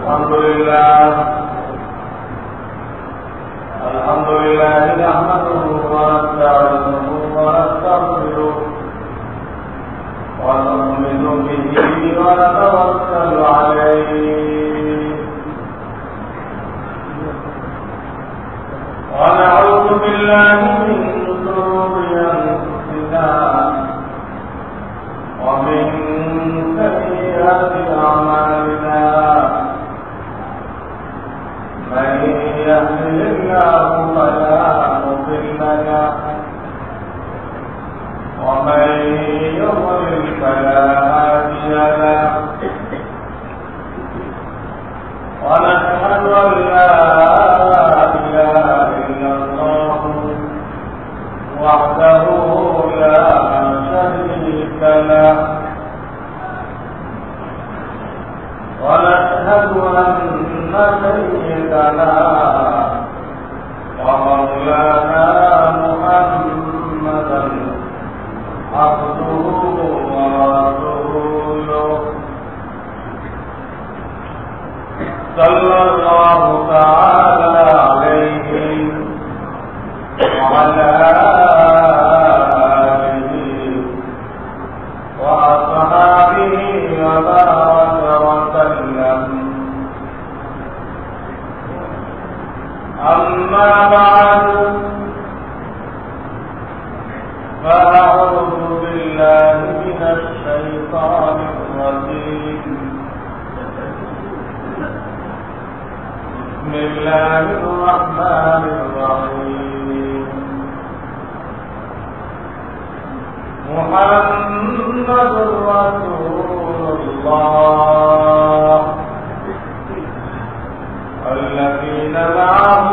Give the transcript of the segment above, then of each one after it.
الحمد لله نحمده ونستعينه ونستغفره ونؤمن به ونتوكل عليه ونعوذ بالله من شرور أنفسنا ومن سيئات أعمالنا من يهده الله فلا مضل له ومن يضلل فلا هادي له ونشهد أن لا إله إلا الله وحده لا شريك له ونشهد أن سيدنا ومولانا محمدا عبده ورسوله صلى الله تعالى عليه وعلى آله وأصحابه وبارك وسلم. أما بعد فأعوذ بالله من الشيطان الرجيم. بسم الله الرحمن الرحيم. محمد رسول الله الذين معه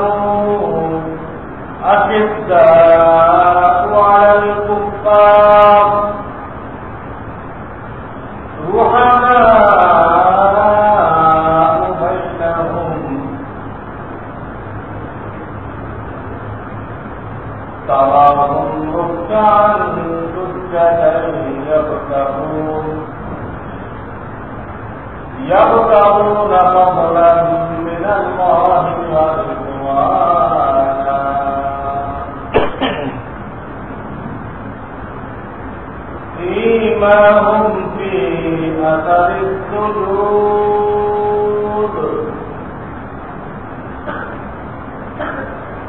أشداء على الكفار رحماء بينهم تراهم ركعا سجدا يبتغون فضلا من الله ورضوانا سيماهم في أثر السجود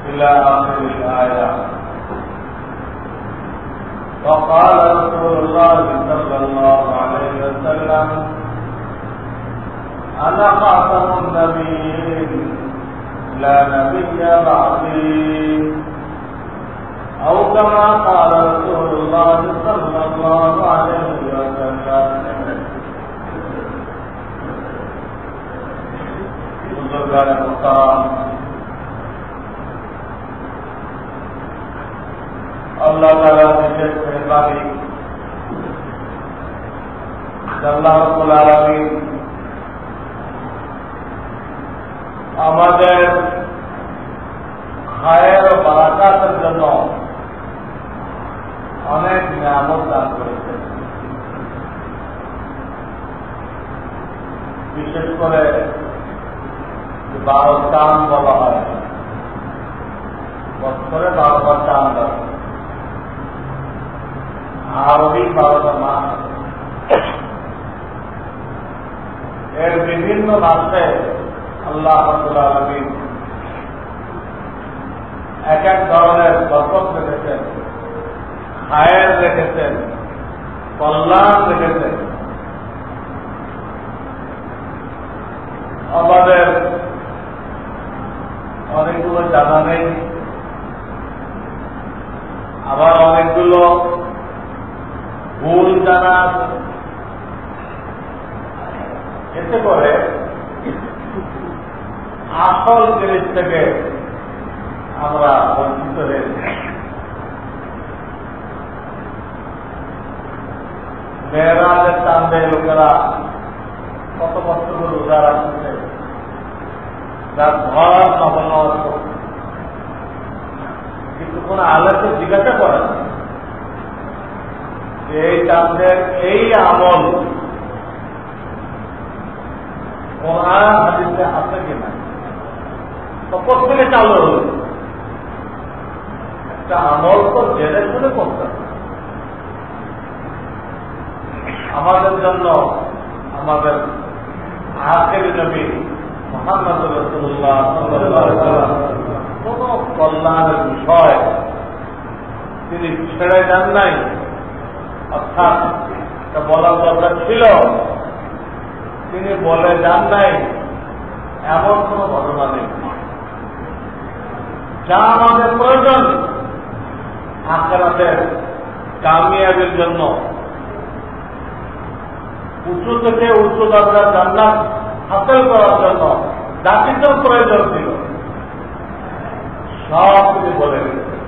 إلى آخر الآية. وقال رسول الله صلى الله عليه وسلم أنا خاتم النبيين لا نبي بعدي أو كما قال رسول الله صلى الله عليه وسلم. بزرگان محترم، আল্লাহ তাআলা বিশেষ মেহরবানি আল্লাহ রাব্বুল আলামিন আমাদের খায়ের ও বারাকাতের জন্য অনেক নিয়ামত দান করেছেন। বিশেষ করে 12 চাঁদ বলা হয়, বছরে 12বার চাঁদ আছে, আরবি 12টা মাস। এর বিভিন্ন মাসে আল্লাহ রাব্বুল আলামিন এক এক ধরনের বরকত রেখেছেন, খায়ের রেখেছেন, কল্যাণ রেখেছেন। আমাদের অনেকগুলো জানা নেই, আবার অনেকগুলো ভুল জানা আছে। এতে করে আসল জিনিস থেকে আমরা বঞ্চিত হয়েছি। মেয়েরাজের চাঁদে লোকেরা কত কষ্ট করে রোজা রাখছে, তার ঘর নবল, কিন্তু কোন আলেমকে জিজ্ঞাসা করে না যে এই চাঁদের এই আমল কোরআন হাদিসে আছে কিনা, তো প্রত্যেকে চালু হল। একটা আমল তো জেনে শুনে করতে হবে। আমাদের জন্য আমাদের আখেরি নবী মুহাম্মদ রাসূলুল্লাহ সাল্লাল্লাহু আলাইহি ওয়াসাল্লাম কোন কল্যাণের বিষয় তিনি ছেড়ে যান নাই, অর্থাৎ বলার দরকার ছিল তিনি বলে যান নাই, এমন কোন ঘটনা নেই যা আমাদের প্রয়োজন আখিরাতের কামিয়াবির জন্য, উঁচু থেকে উঁচু দরজার জান্নাত হাসিল করার জন্য যা কিছু প্রয়োজন ছিল সব তিনি বলে গেছেন।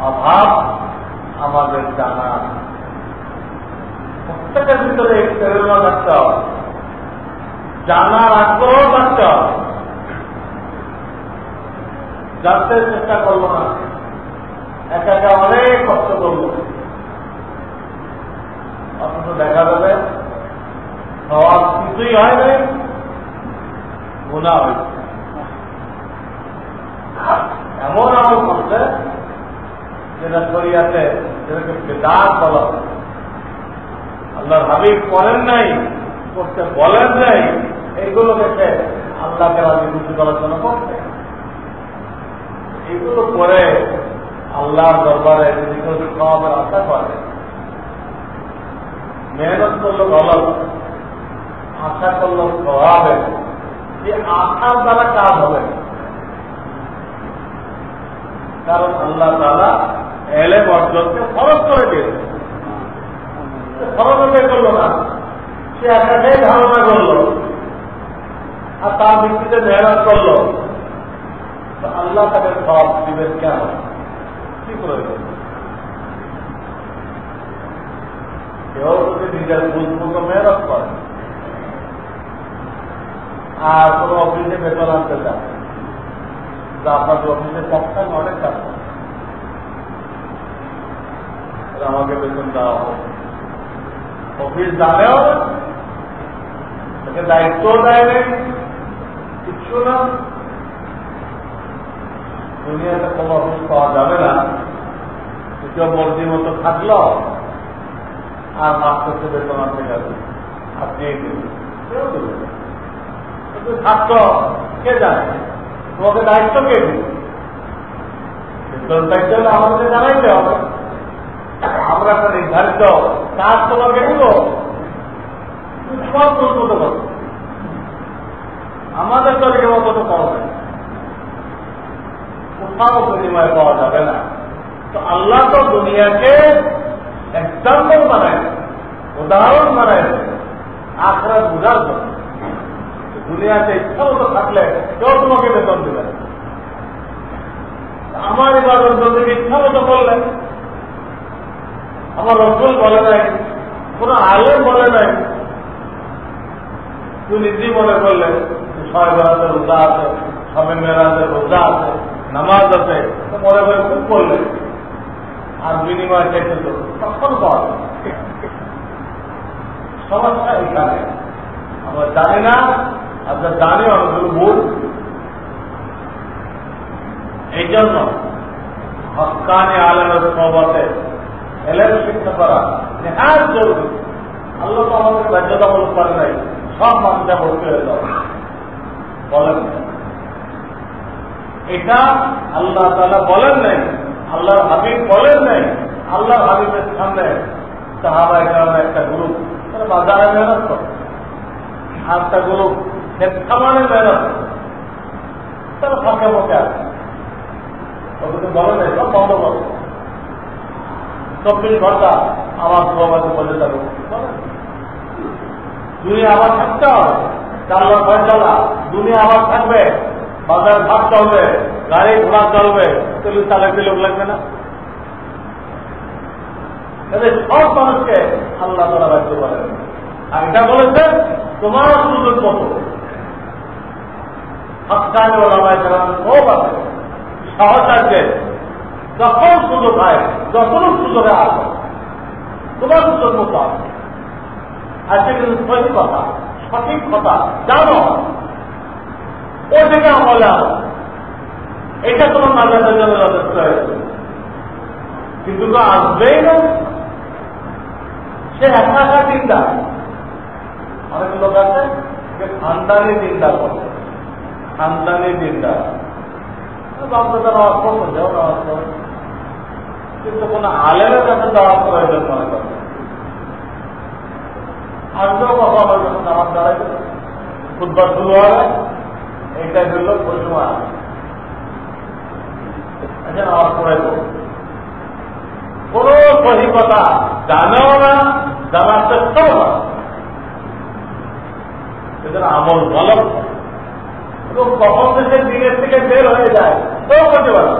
অভাব আমাদের জানা, প্রত্যেকের ভিতরে এই প্রেরণা থাকতে হবে, জানার আগ্রহ থাকতে হবে। জানতে চেষ্টা করবো না, একা একা অনেক কষ্ট করবো, অথচ দেখা যাবে সব কিছুই হয় নাই, গুনাহ হয়েছে। এমন আমল করছে যেটা শরিয়াতে যেটাকে বেদাত বলা হয়। আল্লাহর হাবিব করেন নাই, করতে বলেন নাই, এইগুলো দেখে আল্লাহকে রাজি খুশি করার জন্য করতে, এইগুলো করে আল্লাহর দরবারে যদি কেউ সবের আশা করে, মেহনত করলো গলত, আশা করলো স্বভাবে, যে আশার দ্বারা কাজ হবে। কারণ আল্লাহ তাআলা এলেম অর্জনকে ফরজ করে দিয়েছে, ফরজ করলো না, সে একাটাই ধারণা করলো আর তার ভিত্তিতে মেহনত করলো, তো আল্লাহ তাকে সব দিবেন কেন, কি প্রয়োজন? কেউ যদি নিজের বুঝমতো মেহনত করে আর কোনো অফিসে বেতন আনতে চায়, আপনাদের অফিসে সপ্তাহে অনেক কাজ করে, আমাকে বেতন দেওয়া হবে, অফিস জানেও না, তাকে দায়িত্ব দেয় নেই, কিচ্ছু না। দুনিয়াতে কোনো অফিস পাওয়া যাবে না, কেউ মর্জি মতো থাকলো আর মাস্টারকে বেতন আনতে গেছে, আপনি কেউ দেবেন থাকতো, কে জানে তোমাকে দায়িত্ব কে দেবে? বেতন দায়িত্ব হলে আমাদের জানাইতে হবে, আমরা একটা নির্ধারিত কাজ তোমাকে দিব, সব মতো করো, আমাদের তরিকে মতো তো পাওয়া যায়, কোথাও বিনিময় পাওয়া যাবে না। তো আল্লাহ তো দুনিয়াকে এক্সাম্পল বানায়, উদাহরণ বানায় আখিরাত বুঝার জন্য। দুনিয়াতে ইচ্ছা মতো থাকলে কেউ তোমাকে বেতন দেবে না। আমার ইবাদত বন্দেগী ইচ্ছা মতো করলে, আমার রাসূল বলে নাই, কোন আলেম বলে নাই, তুই নিজেই মনে করলে ছয় বেড়াতে রোজা আছে, সবে মেরাজের রোজা আছে, নামাজ আছে, তো মনে করে খুব করলে আর বিনিময় চেয়েছে তো তখন পাওয়া যায়। সমস্যা এখানে আমরা জানি না, আমরা জানি অনেকগুলো ভুল। এই জন্য হক্কানি আলেমের সহবতে এলেম শিক্ষা করা নেহাত জরুরি। আল্লাহ তো আমাদের বাধ্যতামূলক করে নাই, সব মানুষরা ভর্তি হয়ে যাবে বলেন, এটা আল্লাহ তাআলা বলেন নাই, আল্লাহর হাবিব বলেন নাই। আল্লাহর হাবিবের সামনে সাহাবায়ে কেরামের একটা গ্রুপ তারা বাজারে মেহনত করে, আর একটা গ্রুপ খামারে মেহনত করে, তারা ফাঁকে মুখে আছে, ওদের বলে নাই সব বন্ধ করো, 24 ঘন্টা আমার সবাইকে বলে যাবে। দুনিয়া আবার থাকতে হবে, আল্লাহর ফয়সালা, দুনিয়া আবার থাকবে, বাজার ভাগ চলবে, গাড়ি ঘোড়া চলবে, তাহলে চালাতে লোক লাগবে না? এদের সব মানুষকে আল্লাহ তাআলা রাখতে পারেন। আর এটা বলেছে তোমার সুযোগ মতো হক্কানি ওলামায়ে কেরামের সব আছে, সাহস আছে, যখন সুযোগ হয়, যখন সুযোগে আসো, তোমার সুযোগ মতো আসে। আজকে কিন্তু সহি কথা, সঠিক কথা জানো, ও থেকে আমলে আনো, এটা তোমার নাজাতের জন্য যথেষ্ট হয়েছে। কিন্তু তো আসবেই না, সে একা চিন্তা। অনেক লোক আছে যে খানদানি চিন্তা করে, খানদানি চিন্তা, বাপদাদা নামাজ পড়তো, যাও নামাজ পড়ে, কিন্তু কোন আলেমের কাছে যাওয়ার প্রয়োজন মনে করে। আসবেও কথা আমার যখন নামাজ দাঁড়াইবে, খুতবা শুরু হবে, এইটাই হইল পরিসীমা, আচ্ছা নামাজ পড়াইব। কোন সহি কথা জানেও না, জানার চেষ্টাও না, এদের আমল ভালো। এবং কখন দেশে দিনের থেকে বের হয়ে যায় কেউ করতে পারে।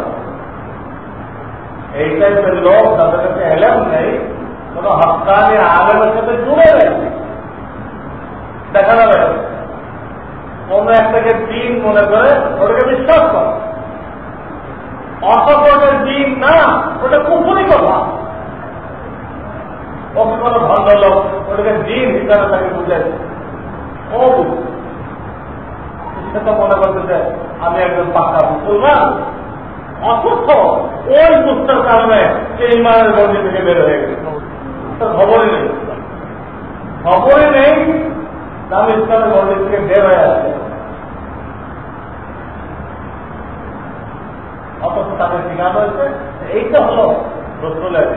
এই টাইপের লোক তাদের কাছে এলেম নেই, কোন হকানি আলেমের সাথে জুড়ে নেই। দেখা যাবে কোন একটাকে দিন মনে করে ওটাকে বিশ্বাস করে, অসফলের দিন না, ওটা কুফুরি কথা। ওকে কোনো ভণ্ড লোক ওটাকে দিন হিসাবে তাকে বুঝাইছে, ও সেটা মনে করতেছে আমি একজন পাক্কা মুসলমান, অথচ ওই বুঝতার কারণে সে ইমানের গণ্ডি থেকে বের হয়ে গেছে। তার খবরই নেই, খবরই নেই আমি ইসলামের গণ্ডি থেকে বের হয়ে আসছে। অথচ তাকে শিখানো হয়েছে এইটা হলো রসুলের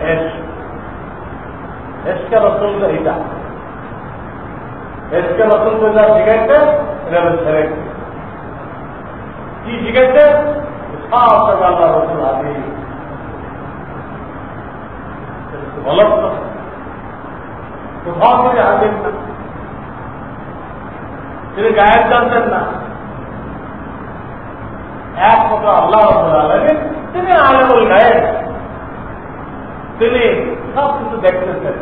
এসকে রসুল, এইটা এসকে রসুল যা শিখাইছে এটা হলো ছেড়ে কি শিখাইছে, সব আল্লাহ রসুল আদি গলত কোথাও করে হাতেন না, তিনি গায়েব জানতেন না। একমাত্র আল্লাহ রাব্বুল আলামিন তিনি আলেমুল গায়েব, তিনি সব কিছু দেখতেছেন।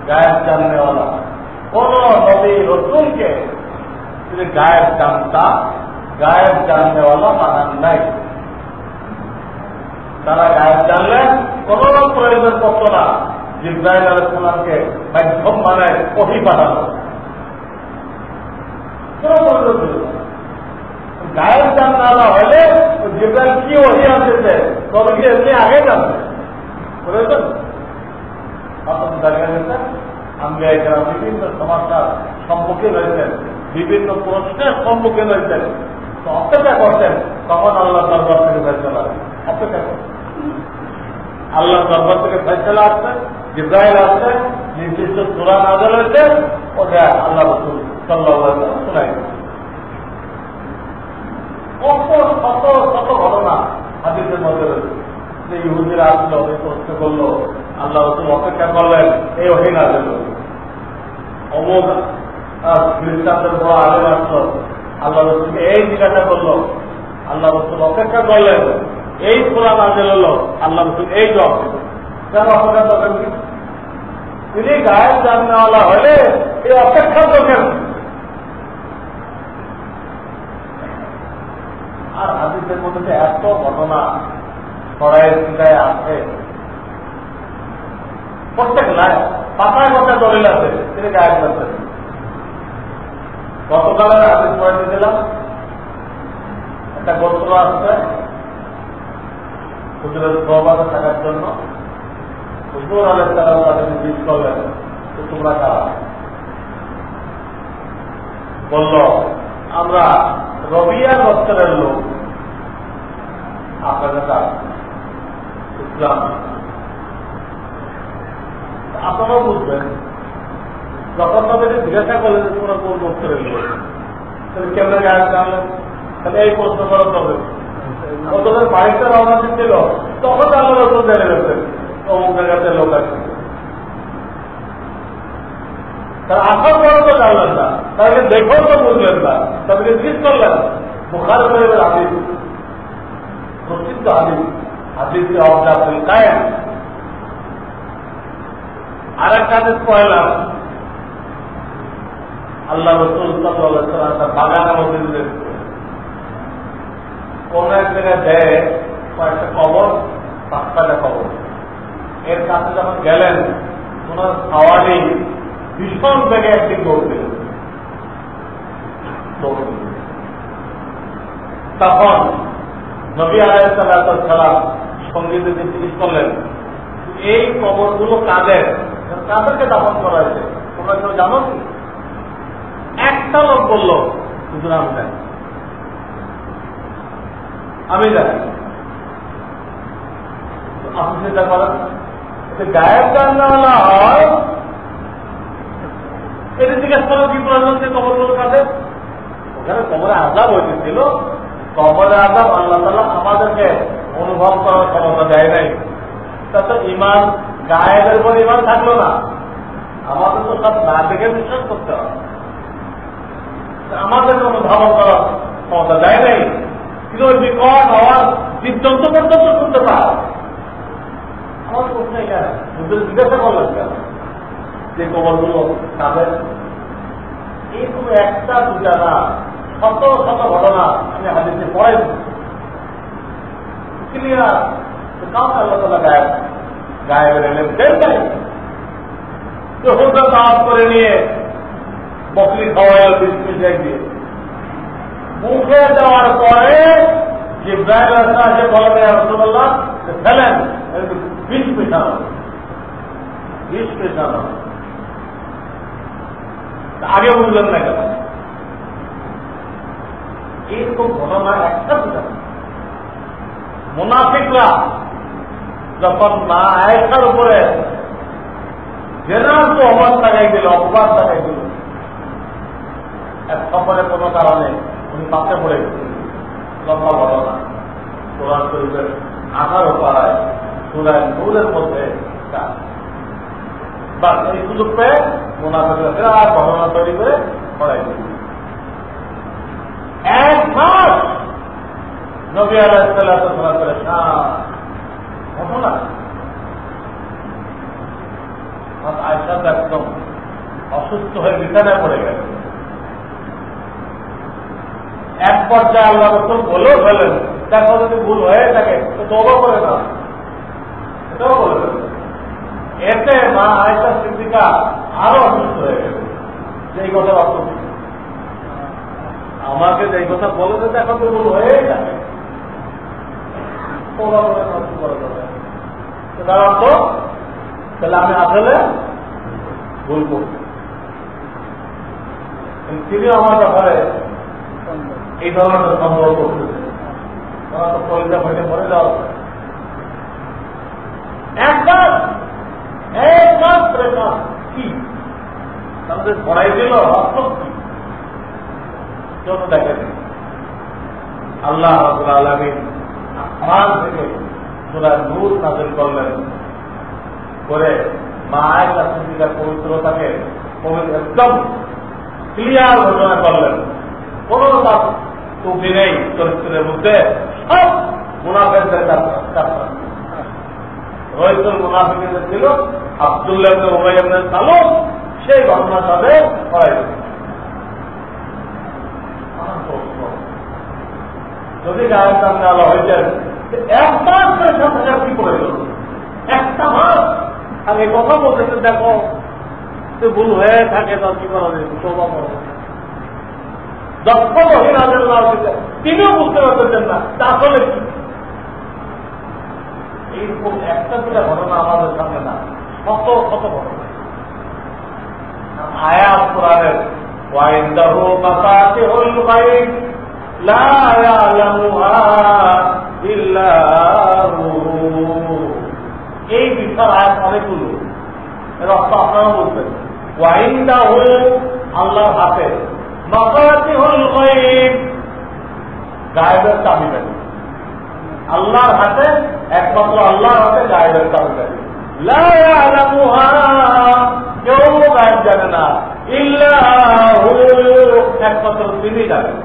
গায়েব জাননেওয়ালা কোন নবী রসুলকে তিনি গায়েব জানতা, গায়েব জাননেওয়ালা মানান নাই। তারা গায়েব জানলেন কোন প্রয়োজন করত না জিবরাইল আলাইহিস সালামকে মাধ্যম বানায় ওহী পাঠানো, কোন প্রয়োজন ছিল না। গায়েব জানা হলে জিবরাইল কি ওহী আনতেছে তবে কি এমনি আগে জানবে প্রয়োজন। আপনার দেখা গেছে আমরা এখানে বিভিন্ন সমস্যার সম্মুখীন হয়েছেন, বিভিন্ন প্রশ্নের সম্মুখীন হয়েছেন, অপেক্ষা করছেন তখন আল্লাহ দরবার থেকে ফেসলা অপেক্ষা করছেন। আল্লাহ দরবার থেকে ফেসলা আসছে, জিবরাইল আসছে, নির্দিষ্ট সূরা নাযিল হয়েছে, ওটা আল্লাহ রাসূল সাল্লাল্লাহু আলাইহি ওয়াসাল্লাম শোনায়। কত শত শত ঘটনা হাদিসের মধ্যে রয়েছে যে ইহুদিরা আসলো, প্রশ্ন করলো, আল্লাহ রাসূল অপেক্ষা করলেন, এই ওহী নাযিল হলো। অমুক খ্রিস্টানদের বড় আলেম আসলো, আল্লাহ রাসূলকে এই জিজ্ঞাসা করলো, আল্লাহ রাসূল অপেক্ষা করলেন, এই সূরা নাযিল হলো, আল্লাহ রাসূল এই জবাব দিলেন। কেন অপেক্ষা করবেন? তিনি গায়েব জাননেওয়ালা হলে এই অপেক্ষা করবেন। আর হাদিসের মধ্যে এত ঘটনা ছড়ায় ছিটায় আছে, প্রত্যেক লাই পাতায় পাতায় দলিল আছে তিনি গায়েব জানতেন। গতকালের হাদিস পড়ে দিয়েছিলাম, একটা গোত্র আসছে হুজুরের সহবাদে থাকার জন্য। হুজুর আলাইহিস সালাম তাদেরকে জিজ্ঞেস করলেন তোমরা কারা? বলল আমরা রবিয়া গোত্রের লোক, আপনাদের ইসলাম আপনারাও বুঝবেন। যখন তাদেরকে জিজ্ঞাসা করলেন যে তোমরা কোন গোত্রের লোক, তাহলে কেমন গায়ে জানলেন? তাহলে এই প্রশ্ন করার হবে ওদের বাড়িতে রওনা দিচ্ছিল, তখন আল্লাহ রাসূল জেনে গেছেন অমুক জায়গাতে লোক আছে। তার আসার পরে তো জানলেন না, তাদেরকে দেখেও তো বুঝলেন না, তাদেরকে জিজ্ঞেস করলেন। বুখারী শরীফের হাদিস, প্রসিদ্ধ হাদিস, হাদিসে আব্দুল কায়েম। আর একটা হাদিস পড়লাম, আল্লাহ রাসূল সাল্লাল্লাহু আলাইহি ওয়াসাল্লাম তার বাগানের মধ্যে দিলেন, কোন এক জায়গায় দেয় কয়েকটা কবর, 5টা কবর। এর কাছে যখন গেলেন ওনার খাওয়া নেই, ভীষণ বেগে একদিন দৌড় দিল। তখন নবী আলাইহিস সালাম সঙ্গীদের জিজ্ঞেস করলেন, এই কবরগুলো কাদের? কাদেরকে দাফন করা হয়েছে তোমরা কেউ জানো কি? একটা লোক বলল, হুজুর আমি জানি, আমি জানি। আপনি চিন্তা করেন, গায়েব জানা হয়, এটা জিজ্ঞেস করো কি প্রয়োজন যে কবরগুলো কাদের? ওখানে কবরে আযাব হয়েছিল, কবরে আযাব আল্লাহ তাআলা আমাদেরকে অনুভব করার ক্ষমতা দেয় নাই। তাতে ইমান, গায়েবের উপর ইমান থাকলো না। আমাদের তো সব না দেখে বিশ্বাস করতে হবে, আমাদের কোনো ধারণ করার ক্ষমতা দেয় নাই। কিন্তু ওই বিকট হওয়ার সিদ্ধান্ত পর্যন্ত শুনতে পারে। আমার প্রশ্ন এখানে জিজ্ঞাসা করলেন কেন যে কবরগুলো তাদের? এইরকম একটা দুটা না, শত শত ঘটনা আমি হাদিসে পড়াইছি। ক্লিয়ার কাউকে আল্লাহ তাআলা গায়েবের এলেম দেন নাই। হুজুর দাওয়াত করে নিয়ে বকরি খাওয়ায় বিস্কুট দিয়ে মুখে দেওয়ার পরে জিবরাইল এসে বলেন, ইয়া রাসূলুল্লাহ ফেলেন, বিষ মেশানো, বিষ মেশানো। আগে বুঝলেন না কেন? এইরকম ঘটনা একটা দুটা। মুনাফিকরা যখন মা আয়েশার উপরে জেনার তো অবাদ লাগাই দিল, অপবাদ লাগাই দিল, এক সফরে কোনো কারণে উনি পাশে পড়ে গেছেন। লম্বা ঘটনা, কোরআন শরীফের 18 পারায় সূরা নূরের মধ্যে বা এই সুযোগ পেয়ে মুনাফিকরা আর ঘটনা তৈরি করে পড়াই দিল। এক মাস নবী আলাইহিস সালাম করে ঘটনা আয়েশা একদম অসুস্থ হয়ে বিছানায় পড়ে গেল। এক পর্যায়ে আল্লাহ রাসূল বলেও ফেলেন, দেখো যদি ভুল হয়ে থাকে তো তওবা করে না, এটাও বলে দেবে। এতে মা আয়েশা সিদ্দিকা আরো অসুস্থ হয়ে গেল। যে এই কথা অর্থ আমাকে যে কথা বলে যে দেখো তো ভুল হয়ে যাবে, তওবা করে নষ্ট করা যাবে। তার অর্থ তাহলে আমি আসলে ভুল করছি। তিনি আমার ব্যাপারে এই ধরনের সম্ভব করতেছে, তারা তো পয়সা ফেটে পড়ে যাওয়া একবার কি তাদের পড়াই দিল যত দেখেন। আল্লাহ রাব্বুল আলামিন আসমান থেকে সূরা নূর নাযিল করলেন, করে মা আয়েশা সিদ্দিকার পবিত্রতাকে একদম ক্লিয়ার ঘোষণা করলেন। কোন ত্রুটি নেই চরিত্রের মধ্যে, সব মুনাফিকদের রইসুল মুনাফিকদের ছিল আব্দুল্লাহ ইবনে উবাই ইবনে সালুল, সেই ঘটনা সাথে করাই দিল। যদি গায়ের সামনে আলো হয়েছেন এক মাস সাথে কি করে গেল, একটা মাস। আর এই কথা বলতেছে দেখো ভুল হয়ে থাকে তো কি করা যায়, তওবা করো। দক্ষ মহিলাদের তিনিও বুঝতে পারতেছেন না আসলে কি। এইরকম একটা দুটা ঘটনা আমাদের সামনে না, শত শত ঘটনা। আয়াত কোরআনের ওয়াইন্দাহু মাফাতিহুল গায়ব লা ইয়ালামুহা ইল্লা হু, এই বিষয় আয়াত অনেকগুলো। এর অর্থ আপনারা বলবেন ওয়াইন্দাহু আল্লাহর হাতে, মাফাতিহুল গায়ব গায়বের চাবিকাঠি। আল্লাহর হাতে, একমাত্র আল্লাহর হাতে গায়বের চাবিকাঠি। লা ইয়ালামুহা, কেউ গায়ব জানে না, ইল্লা হু, একমাত্র তিনি জানেন।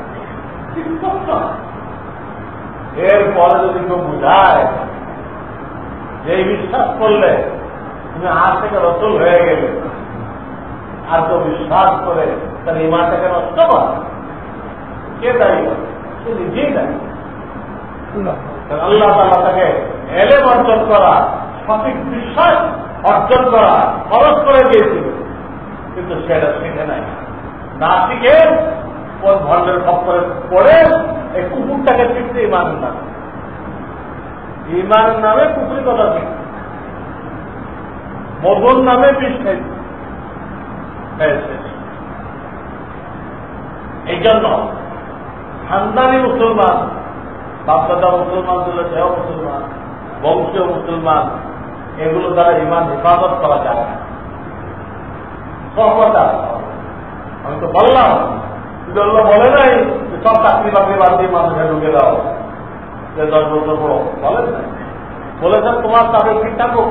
এরপরে যদি কেউ বুঝায় যে বিশ্বাস করলে তুমি আজ থেকে রসুল হয়ে গেলে, আর কেউ বিশ্বাস করে তার ইমানটাকে নষ্ট করে, কে দায়ী? সে নিজেই দায়ী। আল্লাহ তাআলা তাকে এলেম অর্জন করা, সঠিক বিশ্বাস অর্জন করা খরচ করে দিয়েছিল। কিন্তু সেটা শিখে নাই, না শিখে কোন ভণ্ডের খপ্পরে পড়ে এই কুকুরটাকে শিখছে ইমানের নামে, ইমানের নামে কুকুরি কথা শিখছে, মধুর নামে বিষ খাইছে। এই জন্য খানদানি মুসলমান, বাপদাদা মুসলমান দিলে সেও মুসলমান, বংশীয় মুসলমান, এগুলো দ্বারা ইমান হেফাজত করা যায় না। সহমত আমি তো বললাম, বলে নাই যে সব চাকরি বাকরি বাদ দিয়ে মানুষের ঢুকে দাও, যে 10 বছর পড়ো, বলেন নাই। বলেছেন তোমার চাকরি ঠিক থাকুক,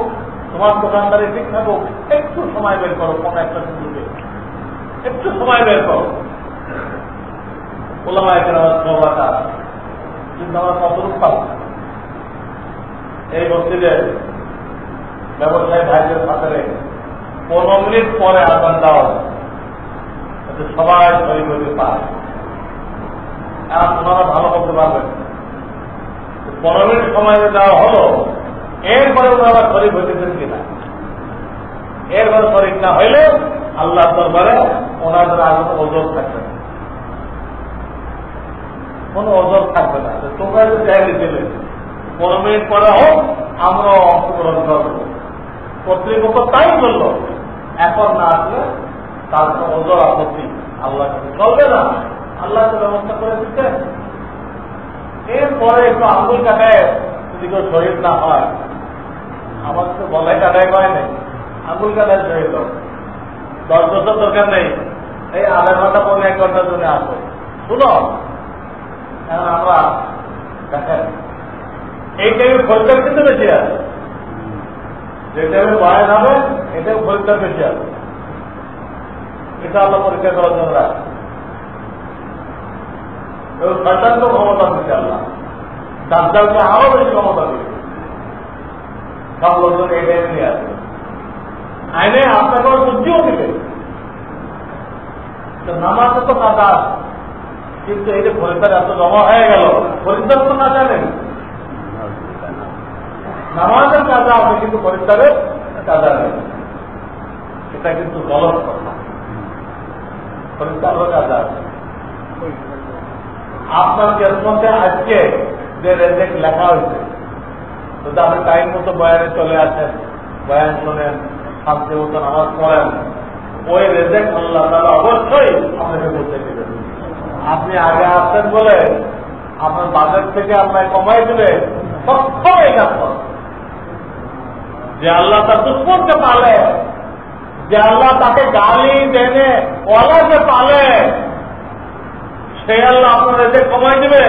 তোমার দোকানদারি ঠিক থাকুক, একটু সময় বের করো, কোন একটা সুযোগে একটু সময় বের করো। ওলামা একরামের সহবাটা কিন্তু আমরা কতটুকু পাবো? এই মসজিদে ব্যবসায়ী ভাইদের সাথে 15 মিনিট পরে আদান দেওয়া, সবাই শরীর হতে পারে। আর ওনারা ভালো করতে পারবেন, 15 মিনিট সময় দেওয়া হলো, এরপরে ওনারা শরীর হইতেছেন কিনা, এরপরে শরীর না হইলে আল্লাহ দরবারে ওনাদের আগে ওজোর থাকবে না, কোন ওজোর থাকবে না। তোমরা যদি চাইলে দিলে 15 মিনিট পরে হোক আমরাও অংশগ্রহণ করবো, কর্তৃপক্ষ তাই করলো। এখন না আসলে তার ওজোর আপত্তি আল্লাহ চলবে না, আল্লাহ তো ব্যবস্থা করে দিচ্ছে। এরপরে একটু আঙ্গুল কাটায় যদি কেউ শহীদ না হয়, আমার তো বলাই কাটায় হয় নাই, আঙ্গুল কাটায় শহীদ হোক, 10 বছর দরকার নেই, এই আধা ঘন্টা 1 ঘন্টার জন্য আসো। শুনো, এখন আমরা দেখেন এই টাইমে খরিদ্দার কিন্তু বেশি আছে, যে টাইমে বয়ান হবে এটাও খরিদ্দার বেশি আছে। এটা আল্লাহ পরীক্ষা করার জন্য রাখে, শয়তানকে ক্ষমতা দিচ্ছে আল্লাহ, দাজ্জালকে আরো বেশি ক্ষমতা দিচ্ছে। সব লোকজন এই টাইমে নিয়ে আসবে, আইনে আপনাকে বুদ্ধিও দিবে। নামাজে তো কাদা, কিন্তু এই যে খরিদ্দার এত জমা হয়ে গেল, খরিদ্দার তো না জানেন নামাজের কাজা আপনি, কিন্তু খরিদ্দারের কাজা নেই, এটা কিন্তু গলত কথা। খরিদ্দারের কাজা আছে। আপনার কেসমতে আজকে যে রেজেক্ট লেখা হয়েছে, যদি আপনি টাইম মতো বয়ানে চলে আসেন, বয়ান শোনেন, শান্তি মতো নামাজ পড়েন, ওই রেজেক্ট আল্লাহ তাআলা অবশ্যই আপনাকে বলতে দেবেন। আপনি আগে আসছেন বলে আপনার বাজার থেকে আপনার কমাই দিলে সক্ষম এই কাজ করেন। যে আল্লাহ তার দুশ্মনকে পালে, যে আল্লাহ তাকে গালি দেনে ওয়ালাকে পালে, সেই আল্লাহ আপনার রেজেক্ট কমাই দিবে।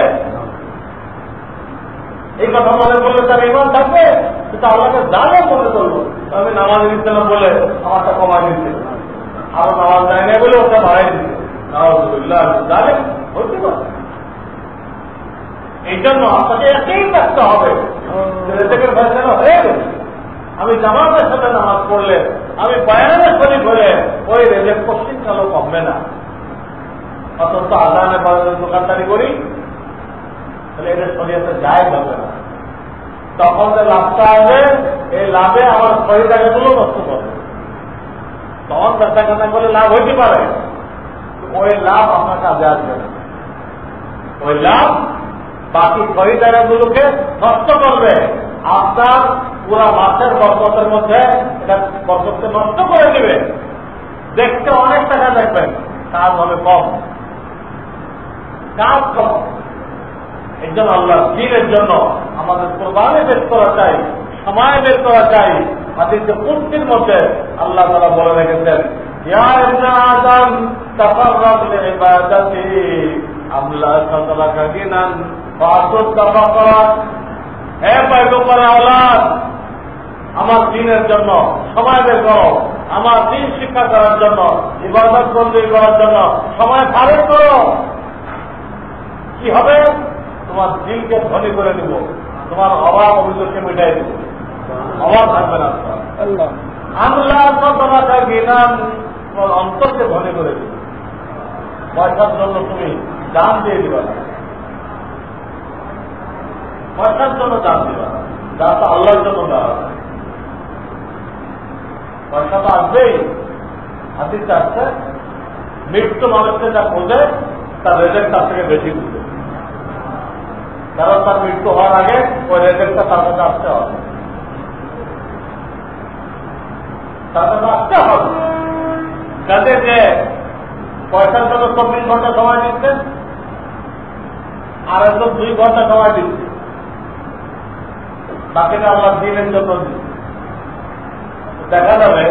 এই কথা মনে করলে তার ইমান থাকবে, সেটা আল্লাহকে জানে মনে করবো আমি নামাজ দিচ্ছিলাম বলে আমারটা কমাই দিচ্ছে, আরো নামাজ দেয় না বলে ওটা বাড়াই দিচ্ছে, জানে হতে পারে। এই জন্য আপনাকে একই থাকতে হবে, রেজেকের ফয়সালা হয়ে গেছে। আমি জামাতের সাথে নামাজ পড়লে, আমি বয়ানের শরীফ হলে ওই রেজেক পশ্চিম কালো কমবে না। অত্যন্ত আদানে দোকানদারি করি, তাহলে এদের শরীরে যায় যাবে না। তখন যে লাভটা আসবে, এই লাভে আমার শরীর টাকাগুলো নষ্ট করবে। তখন ব্যবসা কেনা করে লাভ হইতে পারে, ওই লাভ আপনার কাজে আসবে না। ওই লাভ বাকি শরীর টাকাগুলোকে নষ্ট করবে। আপনার পুরা মাসের বরকতের মধ্যে এটা বরকতকে নষ্ট করে দিবে। দেখতে অনেক টাকা দেখবেন, কাজ হবে কম, কাজ কম। এই জন্য আল্লাহ দিনের জন্য আমাদের কোরবানি বের করা চাই, সময় বের করা চাই। হাদিসে কুদসির মধ্যে আল্লাহ তাআলা বলে রেখেছেন, ইয়া ইবনে আদম তাফাররাগ লিইবাদাতি আমলা সাদাকা গিনান ফাতুত তাফাকরা। হে পয়গম্বর আওলাদ, আমার দ্বীনের জন্য সময় বের করো, আমার দ্বীন শিক্ষা করার জন্য, ইবাদত বন্দী করার জন্য সময় ফারেক করো। কি হবে? তোমার দিলকে ধনী করে দিব, তোমার অভাব অভিযোগকে মিটাই দিব, অভাব থাকবে না। আল্লাহ তোমাকে জ্ঞান, তোমার অন্তরকে ধনী করে দিব। পয়সার জন্য তুমি দান দিয়ে দিবা না, পয়সার জন্য দান দিবা না, যা তো আল্লাহর জন্য দেওয়া। পয়সা তো আসবেই, হাদিসে আসছে মৃত্যু মানুষকে যা খোঁজে তার রেজেক্ট তার থেকে বেশি খুঁজে, কারণ তার মৃত্যু হওয়ার আগে ওই রেজেক্টটা তার কাছে আসতে হবে, তার কাছে আসতে হবে। যাতে যে পয়সার জন্য 24 ঘন্টা সময় দিচ্ছে আর একদম 2 ঘন্টা সময় দিচ্ছে, বাকিটা আল্লাহ দিনের জন্য দিচ্ছে। দেখা যাবে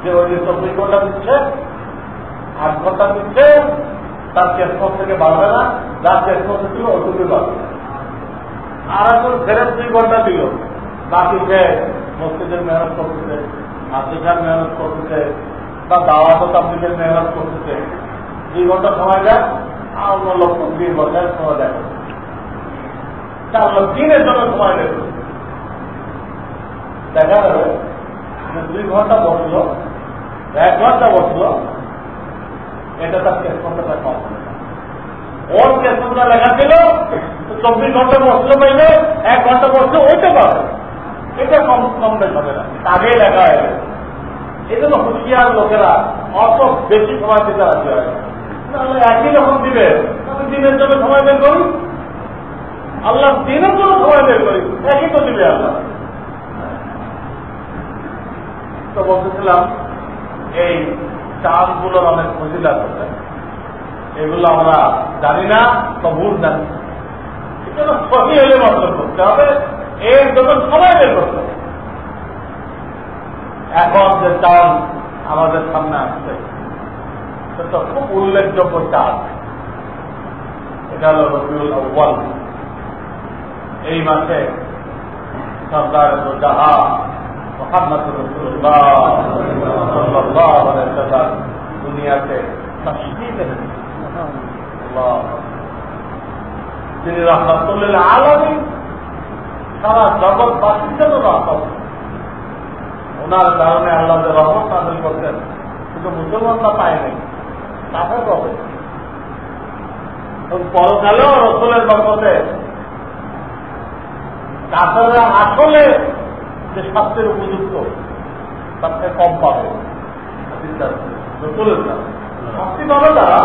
যে ওই যে 24 ঘন্টা দিচ্ছে 8 ঘন্টা দিচ্ছে, তার চেষ্টা থেকে বাড়বে না, যার চেষ্টা ছিল ওটুকুই বাড়বে। আর এখন ফেরত 2 ঘন্টা দিল, বাকি সে মসজিদের মেহনত করতেছে, মাদ্রাসার মেহনত করতেছে, বা দাওয়াত তাবলীগের মেহনত করতেছে। 2 ঘন্টা সময় দেয় আর অন্য লোক 20 ঘন্টার সময় দেয়, 4 লোক দিনের জন্য সময় দেবে। দেখা যাবে যে 2 ঘন্টা বসলো, 1 ঘন্টা বসলো, এটা তার চেষ্টা কম হবে। ওর চেষ্টা লেখা ছিল 24 ঘন্টা বসলো পাইলে, 1 ঘন্টা বসলো ওইটা পাবে, এটা কম কম বেশ হবে না, আগেই লেখা হয়ে গেছে। এই জন্য হুঁশিয়ার লোকেরা অত বেশি সময় দিতে রাজি হয়। একই রকম দিবে, আমি দিনের জন্য সময় বের করি, আল্লাহ দিনের জন্য সময় বের করি, একই তো দিবে আল্লাহ। তো বলতেছিলাম এই চাঁদগুলোর অনেক ফজিলত আছে, এগুলো আমরা জানি না, তো ভুল জানি। এটা সহি হলে মতলব করতে হবে, এর জন্য সময় বের করতে হবে। এখন যে চাঁদ আমাদের সামনে আসছে সেটা খুব উল্লেখযোগ্য চাঁদ, এটা হল রবিউল আউয়াল। এই মাসে সরদার জাহান মুহাম্মদ রাসূলুল্লাহ সাল্লাল্লাহু আলাইহি ওয়াসাল্লাম দুনিয়াতে তাশরীফ এনেছেন। তিনি রাহমাতুল লিল আলামিন, সারা জগৎবাসীর জন্য রহমত। ওনার কারণে আল্লাহ যে রহমত নাযিল করতেন কিন্তু মুসলমানরা পায় নাই, কাফের হবে। পরকালেও রাসূলের বরকতে কাফেররা আসলে যে শাস্তির উপযুক্ত তার থেকে কম পাবে। রসুলের শাস্তি পাবে তারা,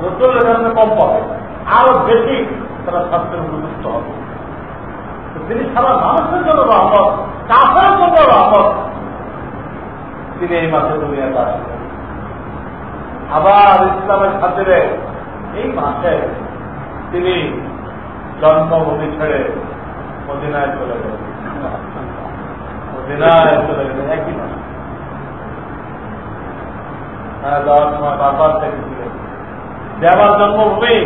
রসুলের কারণে কম পাবে, আরো বেশি তারা শাস্তির উপযুক্ত হবে। তিনি সারা মানুষের জন্য রহমত, কাফের জন্য রহমত, তিনি এই মাসে দুনিয়াতে আসবেন। আবার ইসলামের খাতিরে এই মাসে তিনি জন্মভূমি ছেড়ে মদিনায় চলে গেলেন। মদিনায় চলে গেলেন একই মাসে। যাওয়ার সময় বারবার দেখেছিলেন যে আমার জন্মভূমি,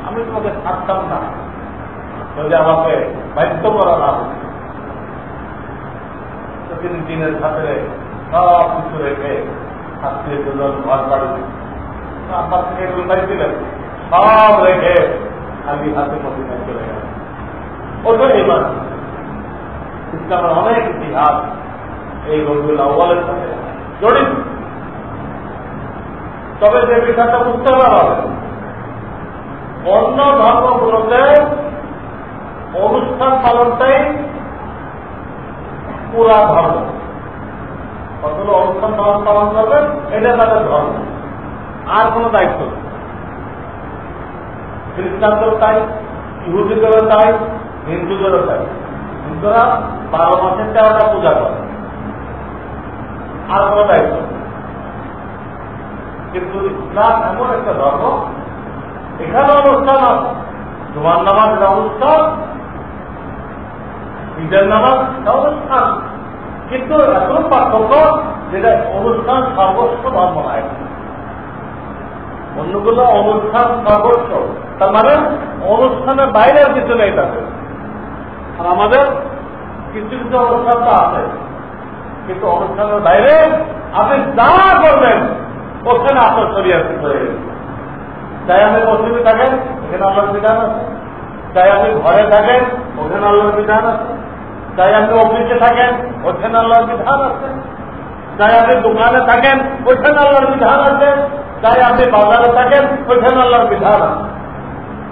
আমি তোমাকে ছাড়তাম না যদি আমাকে বাধ্য করা না হতো। তো তিনি দিনের খাতিরে সব কিছু রেখে আত্মীয় স্বজন ঘর বাড়ি আপনার থেকে এগুলো পাইছিলেন, সব রেখে খালি হাতে মদিনায় চলে গেলেন। ওটা এই মাস ইসলামের অনেক ইতিহাস এই রবিউল আউয়ালের সাথে জড়িত। তবে যে বিষয়টা বুঝতে পারবে, অন্য ধর্মগুলোতে অনুষ্ঠান পালনটাই পুরা ধর্ম। কতগুলো অনুষ্ঠান পালন করবেন এটা তাদের ধর্ম, আর কোন দায়িত্ব নেই। খ্রিস্টানদেরও তাই, ইহুদিদেরও তাই, হিন্দুদেরও তাই। হিন্দুরা 12 মাসের 13টা পূজা করে, আর কোন দায়িত্ব নেই। কিন্তু ইসলাম এমন একটা ধর্ম, এখানে অনুষ্ঠান আছে। জুমার নামাজ এটা অনুষ্ঠান, ঈদের নামাজ এটা অনুষ্ঠান, কিন্তু এখন পার্থক্য যেটা অনুষ্ঠান সর্বস্ব ধর্ম নয়। অন্যগুলো অনুষ্ঠান সর্বস্ব, তার মানে অনুষ্ঠানের বাইরের কিছু নেই তাদের। আর আমাদের কিছু কিছু অনুষ্ঠান তো আছে, কিন্তু অনুষ্ঠানের বাইরে আপনি যা করবেন ওখানে আপনার শরীয়ত হয়ে গেছে। চাই আপনি মসজিদে থাকেন, ওখানে আল্লাহর বিধান আছে। চাই আপনি ঘরে থাকেন, ওখানে আল্লাহর বিধান আছে। চাই আপনি অফিসে থাকেন, ওখানে আল্লাহর বিধান আছে। চাই আপনি দোকানে থাকেন, ওইখানে আল্লাহর বিধান আছে। চাই আপনি বাজারে থাকেন, ওইখানে আল্লাহর বিধান আছে।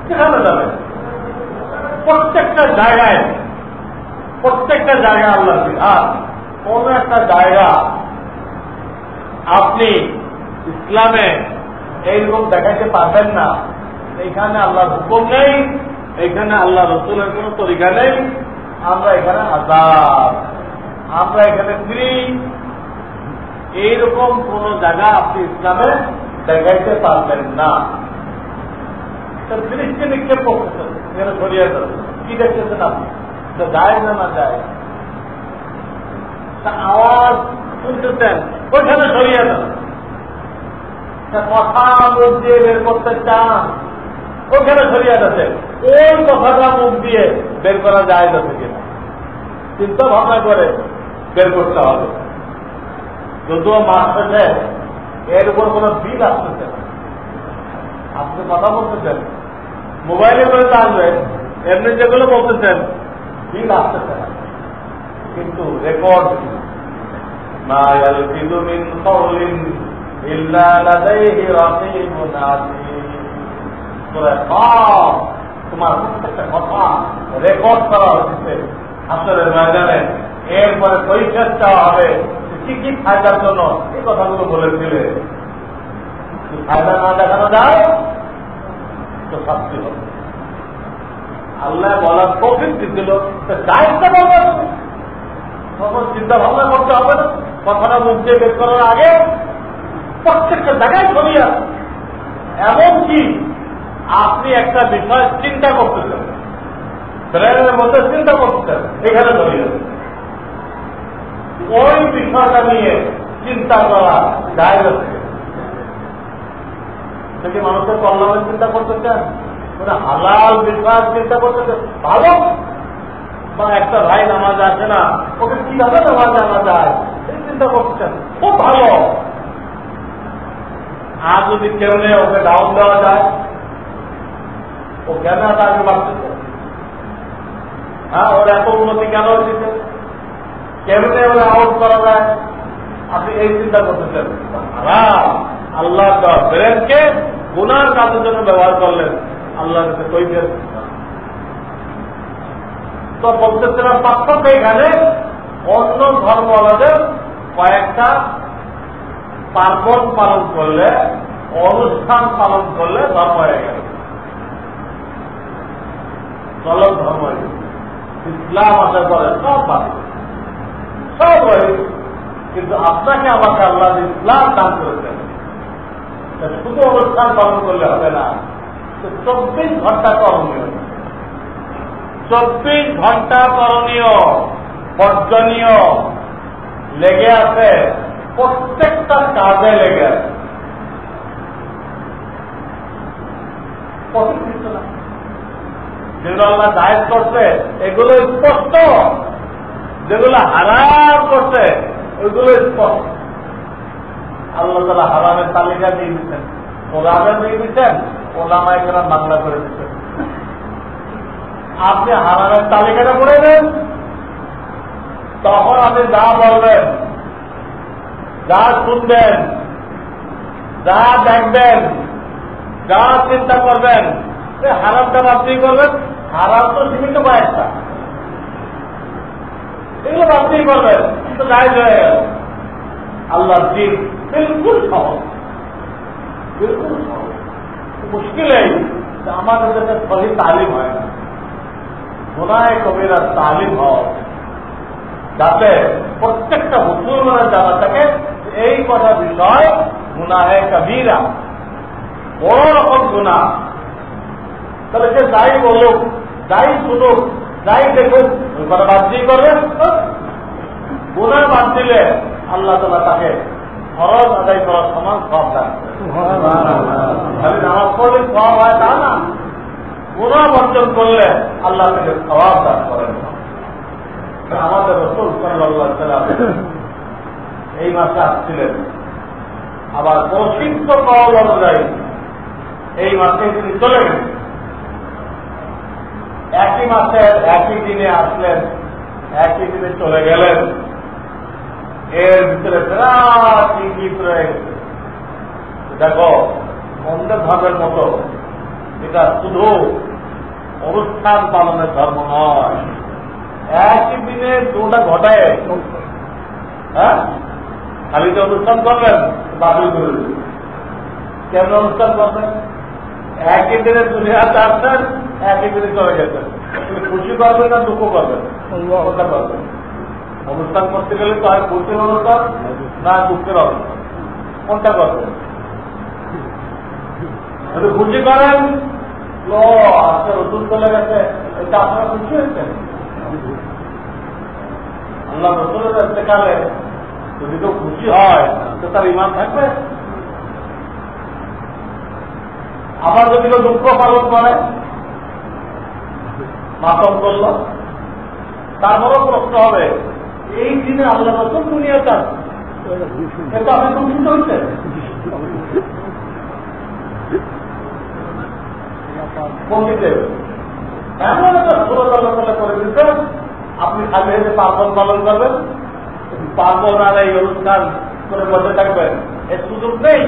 সেখানে যাবেন, প্রত্যেকটা জায়গায় আল্লাহর বিধান। কোন একটা জায়গা আপনি ইসলামে এইরকম দেখাইতে পারবেন না এইখানে আল্লাহর হুকুম নেই, এইখানে আল্লাহ রসুলের কোন তরিকা নেই, আমরা এখানে আজাদ, আমরা এখানে ফ্রি, এইরকম কোন জায়গা আপনি ইসলামে দেখাইতে পারবেন না। দৃষ্টি নিক্ষেপ করতেছেন এখানে সরিয়ে দেন, কি দেখতেছেন আপনি? যায় না যায়, আওয়াজ শুনতেছেন ওইখানে সরিয়ে দেন। কথা মুখ দিয়ে বের করতে চান ওখানে সরিয়ে যাচ্ছে, ওই কথাটা মুখ দিয়ে বের করা যায় যাচ্ছে কিনা চিন্তা ভাবনা করে বের করতে হবে। যদিও মাস হয়েছে এর উপর কোন বিল আসতেছে না, আপনি কথা বলতেছেন মোবাইলে করে আসবে, এমনি যেগুলো বলতেছেন বিল আসতেছে না, কিন্তু রেকর্ড মা ইয়ালফিযু মিন কাওলিন ইল্লা লাদাইহি রাকীবুন আতীদ। তোমার প্রত্যেকটা কথা রেকর্ড করা হচ্ছে আসরের ময়দানে, এরপরে পরীক্ষা চাওয়া হবে কি কি ফায়দার জন্য এই কথাগুলো বলেছিলে। ফায়দা না দেখানো যায় তো শাস্তি হবে। আল্লাহ বলার প্রকৃতি ছিল দায়িত্ব বলবেন, তখন চিন্তা ভাবনা করতে হবে না, কথাটা মুখ দিয়ে বের করার আগে প্রত্যেকটা জায়গায় ছড়িয়ে। এমনকি আপনি একটা বিষয় চিন্তা করতেছেন, ব্রেনের মধ্যে চিন্তা করতেছেন, এখানে ছড়িয়ে ওই বিষয়টা নিয়ে চিন্তা করা যায় থেকে মানুষের কল্যাণের চিন্তা করতেছেন, মানে হালাল বিষয় চিন্তা করতেছেন ভালো। বা একটা ভাই নামাজ আসে না, ওকে কিভাবে নামাজ আনা যায় এই চিন্তা করতেছেন, খুব ভালো। আর যদি কেমনে ওকে ডাউন দেওয়া যায়, ও কেন আগে বাড়তেছে, হ্যাঁ ওর এত উন্নতি কেন হচ্ছে, কেমনে ওরা আউট করা যায়, আপনি এই চিন্তা করতেছেন। আল্লাহ ব্রেনকে গুনার কাজের জন্য ব্যবহার করলেন, আল্লাহ কাছে কৈফিয়ত তো বলতেছিলাম। পার্থক্য এখানে অন্য ধর্মওয়ালাদের কয়েকটা পার্বণ পালন করলে, অনুষ্ঠান পালন করলে ধর্ম হয়ে গেল, চলক ধর্ম হয়ে গেল। ইসলাম আসার পরে সব বাদ, সব হয়ে গেল। কিন্তু আপনাকে আমাকে আল্লাহ ইসলাম দান করেছেন, শুধু অনুষ্ঠান পালন করলে হবে না, 24 ঘন্টা করণীয়, 24 ঘন্টা করণীয় বর্জনীয় লেগে আছে, প্রত্যেকটা কাজে লেগে আছে। যেগুলো আল্লাহ জায়েজ করছে এগুলো স্পষ্ট, যেগুলো হারাম করছে ওইগুলো স্পষ্ট। আল্লাহ তাআলা হারামের তালিকা দিয়ে দিচ্ছেন, কোরআনে দিয়ে দিচ্ছেন, ওলামায়ে কেরাম বাংলা করে দিচ্ছেন। আপনি হারামের তালিকাটা পড়ে দেন, তখন আপনি যা বলবেন, যা শুনবেন, যা দেখবেন, যা চিন্তা করবেন, হারামটা আপনি করবেন। হারাম তো সীমিত কয়েকটা, এগুলো আপনি করবেন, তো জায়েজ হয়ে গেল। আল্লাহর দ্বীন বিলকুল সহজ, বিলকুল সহজ। মুশকিল এই যে আমাদের কাছে সহি তালিম হয় না, গুনাহে কবিরা তালিম হয়, যাতে প্রত্যেকটা মুসলমানের জানা থাকে এই কথা বিষয় গুনাহে কবিরা, বড় রকম গুনাহ। তাহলে সে যাই বলুক, যাই শুনুক, যাই দেখুক, ওই কথা বাদ দিয়ে করবেন। গুনাহ বাদ দিলে আল্লাহ তাআলা তাকে ফরজ আদায় করার সমান সব দেন। খালি নামাজ পড়লে সওয়াব হয় তা না, গুনাহ বর্জন করলে আল্লাহ তাকে সওয়াব দান করেন। আমাদের রাসূল সাল্লাল্লাহু আলাইহি ওয়াসাল্লাম এই মাসে আসছিলেন, আবার প্রসিদ্ধ কওল অনুযায়ী এই মাসে তিনি চলে গেলেন। একই মাসের একই দিনে আসলেন, একই দিনে চলে গেলেন। এর ভিতরে বিরাট ইঙ্গিত রয়ে গেছে। দেখো, অন্য ধর্মের মতো এটা শুধু অনুষ্ঠান পালনের ধর্ম নয়, একই দিনে দুটা ঘটায়। হ্যাঁ, খালি যে অনুষ্ঠান করবেন বাতিল করে দিল। কেন অনুষ্ঠান করবেন? একই দিনে দুনিয়াতে আসছেন, একই দিনে চলে গেছেন। খুশি করবেন না দুঃখ করবেন? কোনটা করবেন? অনুষ্ঠান করতে গেলে তো হয় খুশির অনুষ্ঠান না দুঃখের অনুষ্ঠান, কোনটা করবেন? যদি খুশি করেন আজকে রসুল চলে গেছে, এটা আপনারা খুশি হয়েছেন? আল্লাহ রসুলের ইন্তেকালে যদি কেউ খুশি হয় তো তার ঈমান থাকবে? আবার যদি কেউ দুঃখ পালন করে, মাতম করল, তারপরও প্রশ্ন হবে এই দিনে আল্লাহ রসুল দুনিয়া চান, কিন্তু আপনি দুঃখিত হচ্ছেন। এমন একটা সুরত আল্লাহ করে দিচ্ছেন, আপনি খালি হয়ে পার্বণ পালন করবেন, পার্বণ আর এই অনুষ্ঠান করে বসে থাকবেন, এর সুযোগ নেই।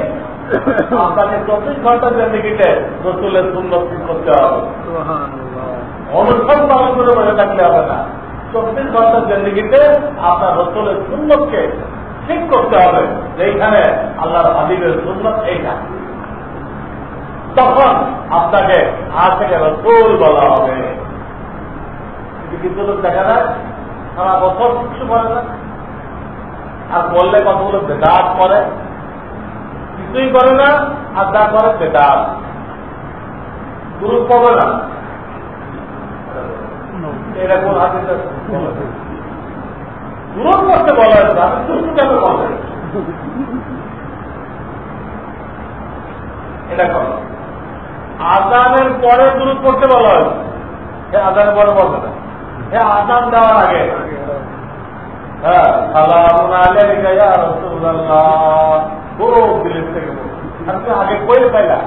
আপনাকে 24 ঘন্টার জিন্দেগিতে রসুলের সুন্নত করতে হবে। অনুষ্ঠান পালন করে বসে থাকলে হবে না, 24 ঘন্টার জিন্দেগিতে আপনার রসুলের সুন্নতকে ঠিক করতে হবে, যেখানে আল্লাহর হাবিবের সুন্নত এইটা। তখন আপনাকে আজ থেকে রসুল বলা হবে। কিন্তু লোক দেখা যায় সারা বছর কিছু করে না, আর বললে কতগুলো বেদাত করে, কিছুই করে না, আর যা করে বেদাত। গুরু পাবে না, এরকম হাতে গুরু করতে বলা হয়েছে, আপনি সুস্থ কেন বলেন? এটা কর। আজানের পরে দুরূদ করতে বলা হয়েছে, সে আজানের পরে বলবে না, সে আজান দেওয়ার আগে। হ্যাঁ, সালামুন আলাইকা ইয়া রাসূলুল্লাহ, পুরো দিলের থেকে আপনি আগে কইলে পাইলা।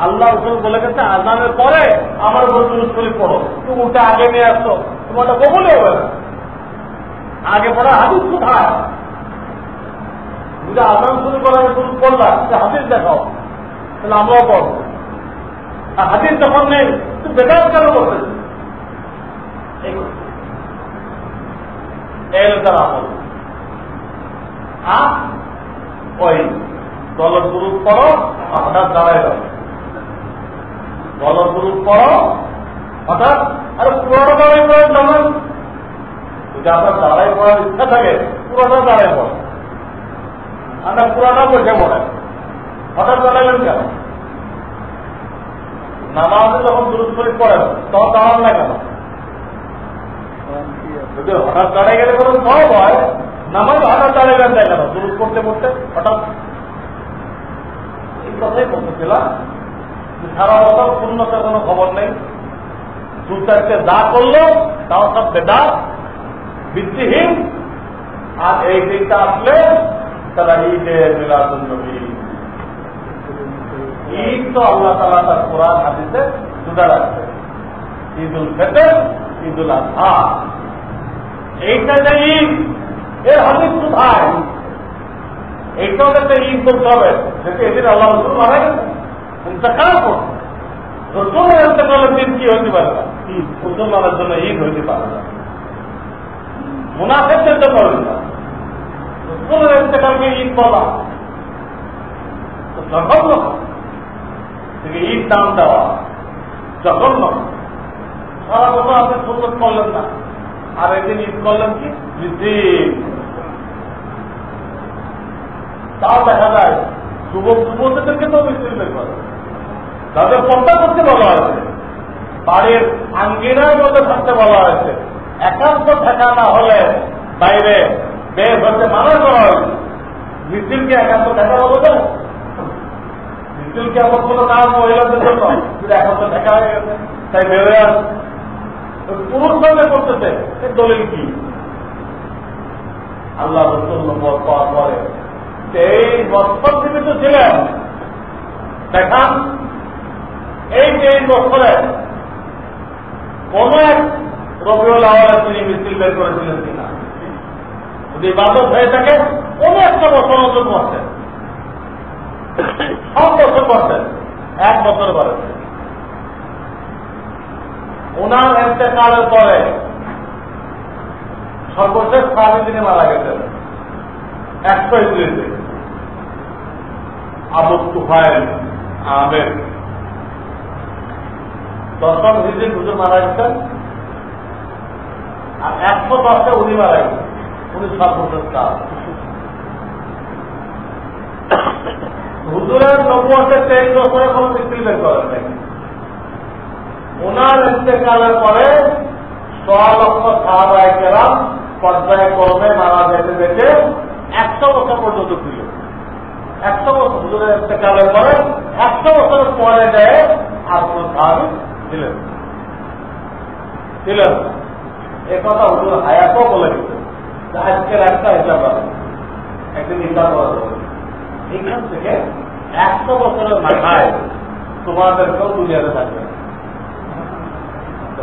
আল্লাহ রসুল বলে গেছে আজানের পরে আমার উপর দুরূদ শরীফ পড়ো, তুমি ওটা আগে নিয়ে আসছো, তোমারটা কবুলই হবে না। আগে পড়া হাদিস কোথায়? যদি আজান শুরু করার দুরূদ পড়লা, সে হাদিস দেখাও, তাহলে আমরাও পড়বো। আর হাদিস যখন নেই তুমি বেকার কেন করতে? ওই দলের গুরুপ পড়ো, হঠাৎ দাঁড়ায় যাবে, দলের গুরুপ পড়ো হঠাৎ, আরে পুরোটা দাঁড়াই পড়েন তখন। যদি আপনার দাঁড়াই পড়ার ইচ্ছা থাকে পুরোটা দাঁড়াই পড়ে, আপনার পুরোটা বসে পড়ে, হঠাৎ দাঁড়াইলেন কেন? নামাজে যখন দুরূদ শরীফ পড়েন তখন দাঁড়ান না কেন? যদি হঠাৎ দাঁড়াই গেলে কোনো সব হয়, নামাজ হঠাৎ দাঁড়াই গেল যায় কেন? দুরূদ করতে করতে হঠাৎ। এই কথাই বলতেছিলাম, সারা বছর পূর্ণতার কোনো খবর নেই, সুচারকে যা করলো তাও সব বেদাত, ভিত্তিহীন। আর এই দিনটা আসলে তারা ঈদে মিলাদুন নবী, ঈদ তো আল্লাহ তাআলা তার কোরআন হাদিসে জুড়ে রাখছে। ঈদুল ফিতর, ঈদুল আযহা, এইটা যে ঈদ, এর হাদিস কোথায়? এইটাও একটা ঈদ করতে হবে, যেটা এদিন আল্লাহ রসুল মারা গেছে, ইন্তেকাল করছে। রসুলের ইন্তেকালের দিন কি হইতে পারে না? মুসলমানের জন্য ঈদ হইতে পারে না, মুনাফিকদের জন্য হইতে পারে। রসুলের ইন্তেকালকে ঈদ বলা জঘন্য, ঈদ নাম দেওয়া জঘন্য। সারা বছর আপনি সুন্নত করলেন না, আর একদিন ঈদ করলেন কি মিছিল। তাও দেখা যায় যুবক যুবতীদেরকে তো মিছিল বের করে, তাদের পর্দা করতে বলা হয়েছে, বাড়ির আঙ্গিনার মধ্যে থাকতে বলা হয়েছে, একান্ত থাকা না হলে বাইরে বের হতে মানা করা হয়েছে। মিছিলকে একান্ত থাকা বলা যায়? মিছিলকে এমন কোনো কাজ মহিলাদের জন্য যদি একান্ত থাকা হয়ে গেছে, তাই বেরোয় আসে। পুরুষ ভাবে করতেছে, এর দলিল কি? আল্লাহ রসুল পাওয়ার পরে 23 বছর জীবিত ছিলেন। দেখান এই 23 বছরে কোন এক রবিউল আউয়ালে তিনি মিছিল বের করেছিলেন কিনা? যদি ইবাদত হয়ে থাকে কোন একটা বছর অন্তত করতেন, সব বছর করতেন, এক বছর করেছেন। ওনার ইন্তেকালের পরে সর্বশেষ 5 দিনে মারা গেছেন, 100 হিজরিতে। আবু তুফাইল আমের 10 হিজরি হুজুর মারা গেছেন, আর 110 উনি মারা গেছেন। উনি সর্বশ্রেষ্ঠ। হুজুরের নবুয়তে 23 বছরে কোনো মিছিল বের করেন নাই। ওনার ইন্তেকালের পরে 100 লক্ষ সাহাবায়ে কেরাম পর্যায়ে ক্রমে মারা যেতে যেতে 100 বছর পর্যন্ত ছিল। 100 বছর হুজুরের ইন্তেকালের পরে 100 বছর পরে যায় আর কোন সাহাবী ছিলেন এ কথা হুজুর হায়াতও বলে গেছে। আজকের একটা হিসাব আছে, একদিন হিসাব করা যাবে। এইখান থেকে 100 বছরের মাথায় তোমাদেরকেও দুনিয়াতে থাকবে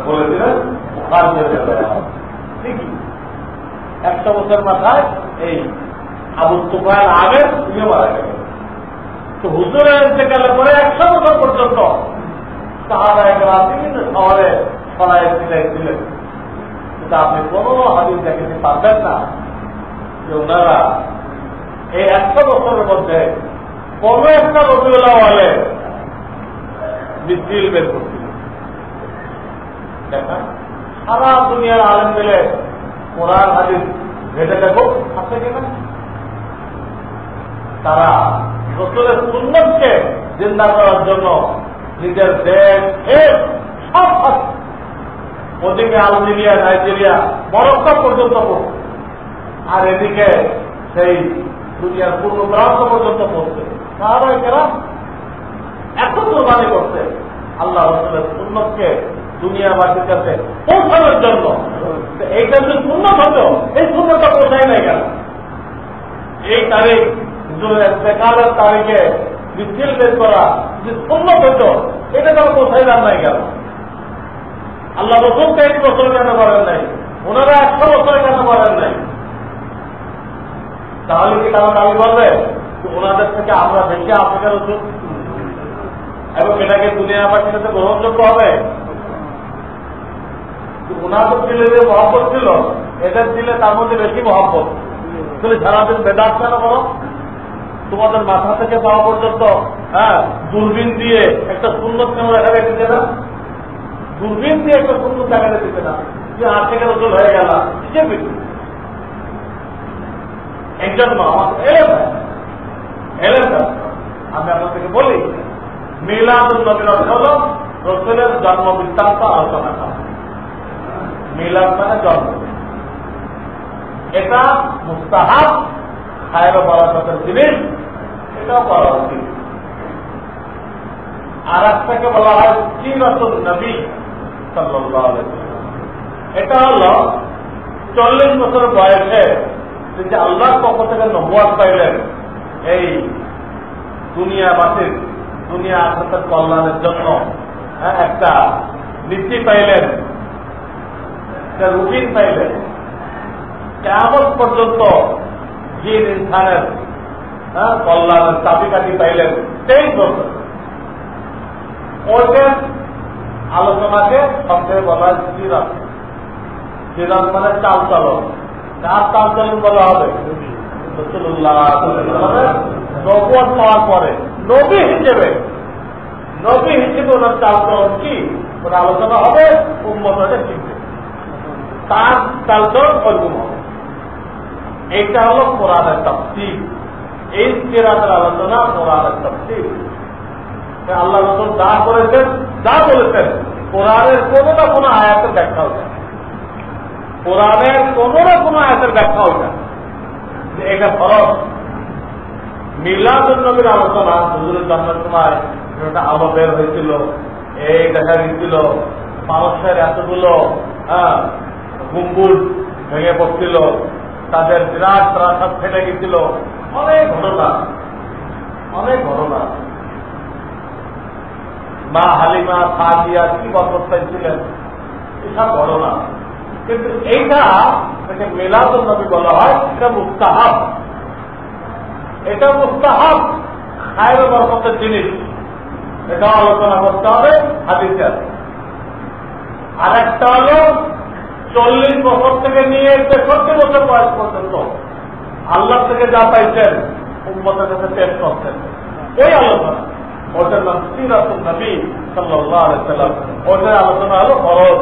বলেছিলেন। ঠিকই 100 বছর মাথায় এই আবু তুফাইল আমের তুমিও মারা গেল। তো হুজুরের ইন্তেকালের পরে 100 বছর পর্যন্ত সাহাবায়ে কেরাম বিভিন্ন শহরে ছড়ায় ছিলেন। কিন্তু আপনি কোনো হাদিস দেখতে পারবেন না যে ওনারা এই 100 বছরের মধ্যে কোন একটা রবিউল আউয়ালে মিছিল বের করছিল। দেখা সারা দুনিয়ার আলেম মিলে কোরআন হাদিস ঘেটে দেখো আছে কিনা। তারা রাসূলের সুন্নাতকে জিন্দা করার জন্য নিজের দেশ সব ওদিকে আলজেরিয়া, নাইজেরিয়া, মরক্কো পর্যন্ত পড়ছে, আর এদিকে সেই দুনিয়ার পূর্ণ প্রান্ত পর্যন্ত পড়ছে। সাহাবায়ে কেরাম এখন কোরবানি করছে আল্লাহ রাসূলের সুন্নাতকে দুনিয়াবাসীর কাছে পৌঁছানোর জন্য। এইটা যদি সুন্নাত হতো, এই সুন্নাতটা পৌঁছায় নাই কেন? এই তারিখ ইন্তেকালের তারিখে মিছিল বের করা যদি সুন্নাত হতো, এটা তারা পৌঁছাই দেন নাই কেন? আল্লাহ রাসূল 23 বছর কেন করেন নাই? ওনারা 100 বছর কেন করেন নাই? তাহলে কি তারা দাবি করবে ওনাদের থেকে আমরা বেশি আফ্রিকার ওষুধ এবং এটাকে দুনিয়াবাসীর কাছে গ্রহণযোগ্য হবে? ওনাদের দিলে যে মহব্বত ছিল, এদের দিলে তার মধ্যে বেশি মহব্বত। তাহলে সারাদিন বেদাত কেন করো? তোমাদের মাথা থেকে পাওয়া পর্যন্ত দূরবীন দিয়ে একটা সুন্নত কেন দেখা দিতে না? দূরবীন দিয়ে একটা সুন্দর দেখা দিতে না যে 8 থেকে রসুল হয়ে গেল কিসের বেশি? এই জন্য আমাদের এলেন আমি আপনাদেরকে বলি, মিলাদুন নবীর অর্থ হল রসুলের জন্ম বৃত্তান্ত আলোচনা করা। মিলাদ মানে জন্ম, এটা মুস্তাহাব, খায়ের ও বারাকাতের জিনিস, এটাও করা উচিত। আর একটাকে বলা হয় সিরাতুন নবী সাল্লাল্লাহু আলাইহি ওয়াসাল্লাম। এটা হল 40 বছর বয়সে যে আল্লাহর পক্ষ থেকে নবুয়ত পাইলেন, এই দুনিয়াবাসীর দুনিয়া আখিরাতের কল্যাণের জন্য একটা নীতি পাইলেন, একটা রুটিন পাইলেন। কিয়ামত পর্যন্ত জিন ইনসানের কল্যাণের চাবিকাঠি পাইলেন 23 বছর। ওইটার আলোচনাকে সবচেয়ে বলা হয় সিরাত। সিরাত মানে চাল চলন। কার চাল চলন বলা হবে? রাসূলুল্লাহ সাল্লাল্লাহু আলাইহি ওয়াসাল্লাম নবুয়ত পাওয়ার পরে নবী হিসেবে ওনার চাল চলন কি ওটা আলোচনা হবে, উম্মতকে শিখবে, তার চাল চলন ওরকম হবে। এইটা হলো কোরআনের তাফসীর। এই সিরাতের আলোচনা কোরআনের তাফসীর। আল্লাহ রাসূল যা করেছেন, যা বলেছেন, কোরআনের কোনো না কোনো আয়াতের ব্যাখ্যা হয়ে যায়। কোরআনের কোনো না কোনো আয়াতের ব্যাখ্যা হয়ে যায় যে এটা ফরজ। মিলাদুন নবীর আলোচনা হুজুরের জন্মের সময় একটা আলো বের হয়েছিল, এই দেখা গেছিল মানুষের এতগুলো গুম্বুজ ভেঙে পড়ছিল, তাদের বিরাট প্রাসাদ ফেটে গেছিল, অনেক ঘটনা। মা হালিমা সাদিয়া কি বরকতায় ছিলেন, এসব ঘটনা। কিন্তু এইটা মিলাদুন নবী বলা হয়, এটা মুস্তাহাব। খায়ের বরকতের জিনিস, এটা আলোচনা করতে হবে হাদিসে আছে। আর একটা হল 40 বছর থেকে নিয়ে 63 বছর বয়স পর্যন্ত আল্লাহ থেকে যা পাইছেন উম্মতের কাছে পেশ করছেন। ওই আলোচনা, ওটার নাম সিরাতুন নবী সাল্লাল্লাহু আলাইহি ওয়াসাল্লাম। ওটার আলোচনা হলো ফরজ,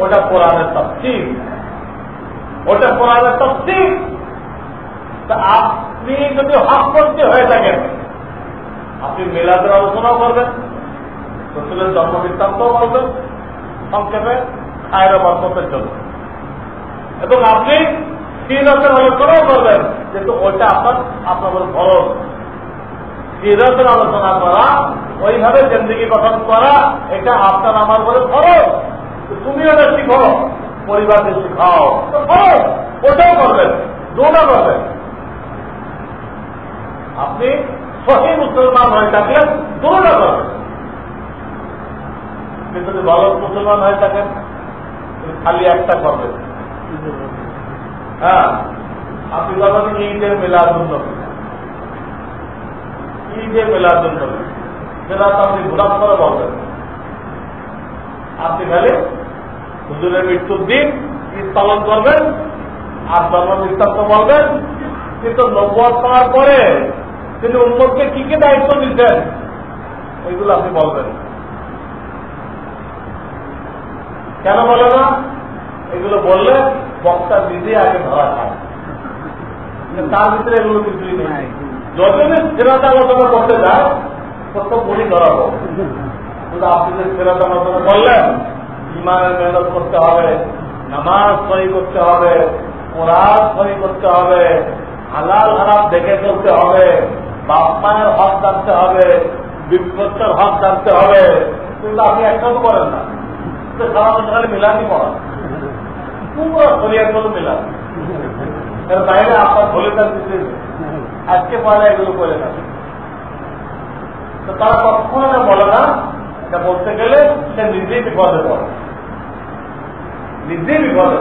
ওটা কোরআনের তাফসীর, ওটা কোরআনের তাফসীর। তা আপনি যদি হকপন্থী হয়ে থাকেন, আপনি মিলাদের আলোচনাও করবেন, রসুলের জন্ম বৃত্তান্তও বলবেন সংক্ষেপে খায়রা বরকতের জন্য, এবং আপনি সিরাতের আলোচনাও করবেন, কিন্তু ওইটা আপনার ফরজ। সিরাতের আলোচনা করা, ওইভাবে জিন্দেগি গঠন করা, এটা আপনার আমার বলে ফরজ। তুমি ওটা শিখো, পরিবারকে শিখাও, তো ফরজ ওটাও করবেন, দুটা করবেন। আপনি সহি মুসলমান হয়ে থাকলেন, দুটা করবেন। কিন্তু যদি গলত মুসলমান হয়ে থাকেন, খালি একটা করবেন। হ্যাঁ, আপনি বলেন ঈদের মিলাদুন্নবী, ঈদের মিলাদুন্নবী, সেটা তো আপনি ঘোরাপ করে বলবেন। আপনি খালি হুজুরের মৃত্যুর দিন ঈদ পালন করবেন আর জন্ম বৃত্তান্ত বলবেন, কিন্তু নবুয়ত পাওয়ার পরে তিনি উম্মতকে কি কি দায়িত্ব দিচ্ছেন এগুলো আপনি বলবেন। কেন বলে না? এগুলো বললে বক্তা নিজে আগে ধরা খায়, তার ভিতরে এগুলো কিছুই নেই। যতদিন সিরাত আলোচনা করতে যায় প্রথম বলি ধরাবো, কিন্তু আপনি যে সিরাত আলোচনা করলেন, ইমানের মেহনত করতে হবে, নামাজ সহি করতে হবে, কোরআন সহি করতে হবে, হালাল হারাম দেখে চলতে হবে, বাপ মায়ের হক জানতে হবে, বিপদের হক জানতে হবে, কিন্তু আপনি একটাও তো করেন না। সারা বছর মিলানি করা পুরো শরীয়ত গুলো মিলান, এর বাইরে আপনার ভুলে থাকতে আজকে পয়লা এগুলো করে না। তো তারা কখনো এটা বলে না, এটা বলতে গেলে সে নিজেই বিপদে পড়ে, নিজেই বিপদে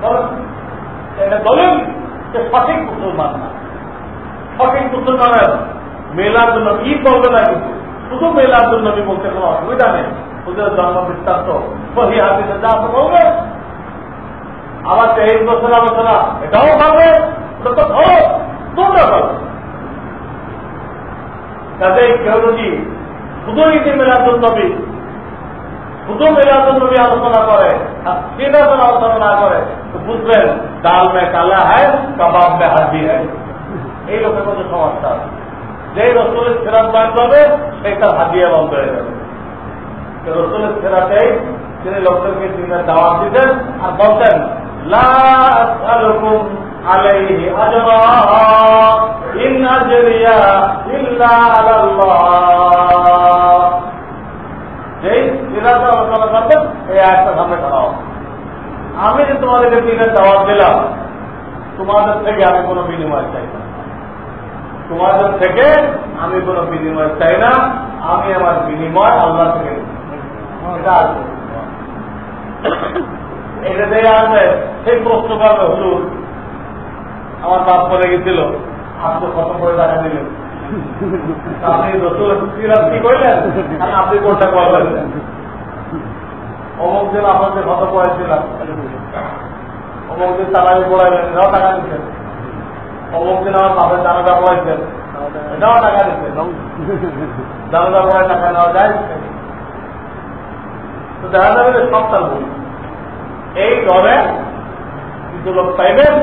পড়ে। এটা বলেন যে সঠিক মুসলমান না, সঠিক মুসলমানের মেলার জন্য কি করবে না, কিন্তু শুধু মেলার জন্য বলতে কোনো অসুবিধা নেই। ওদের জন্ম বৃত্তান্ত সহি হাদিসে যা আছে বলবে, আবার 23 বছর আলোচনা এটাও পাবে, ওটা তো ধরো তোমরা পাবে। কাজে কেউ যদি শুধু ঈদে মিলাদুন নবী, শুধু মিলাদুন নবী আলোচনা করে আর সিরাতের আলোচনা না করে, তো বুঝবেন ডাল মে কালা হয়, কাবাব মে হাড্ডি হয়। এই লোকের মধ্যে সমস্যা আছে। যেই রসুলের সিরাত বয়ান করবে সেই তার হাদিয়া বন্ধ হয়ে যাবে। রসুলের সিরাতেই তিনি লোকদেরকে দিনের দাওয়াত দিতেন আর বলতেন, লা আসআলুকুম আলাইহি আজরা ইন আজরিয়া ইল্লা আলাল্লাহ। যেই সিরাতে আলোচনা করতেন এই আয়াতটা সামনে খাওয়া, আমি যে তোমাদেরকে দিনের দাওয়াত দিলাম, তোমাদের থেকে আমি কোনো বিনিময় চাই না, তোমাদের থেকে আমি কোনো বিনিময় চাই না, আমি আমার বিনিময় আল্লাহ থেকে। এটা দিয়ে আসবে সেই প্রশ্ন করবে, হুজুর আমার বাপ করে গেছিল, আপনি কত করে টাকা দিলেন, আপনি রসুলের সিরাত কি করলেন, আপনি কোনটা করবেন? অমুক দিন আপনাদের কত পড়াইছিলাম, অমুক দিন তালাবি পড়াইলেন, এটাও টাকা দিচ্ছেন। অমুক দিন আমার বাপের জানাজা পড়াইছেন, এটাও টাকা দিচ্ছেন। জানাজা পড়ায় টাকা নেওয়া যায়, তো দেখা যাবে যে সপ্তাহ বলি এই দরে কিছু লোক পাইবেন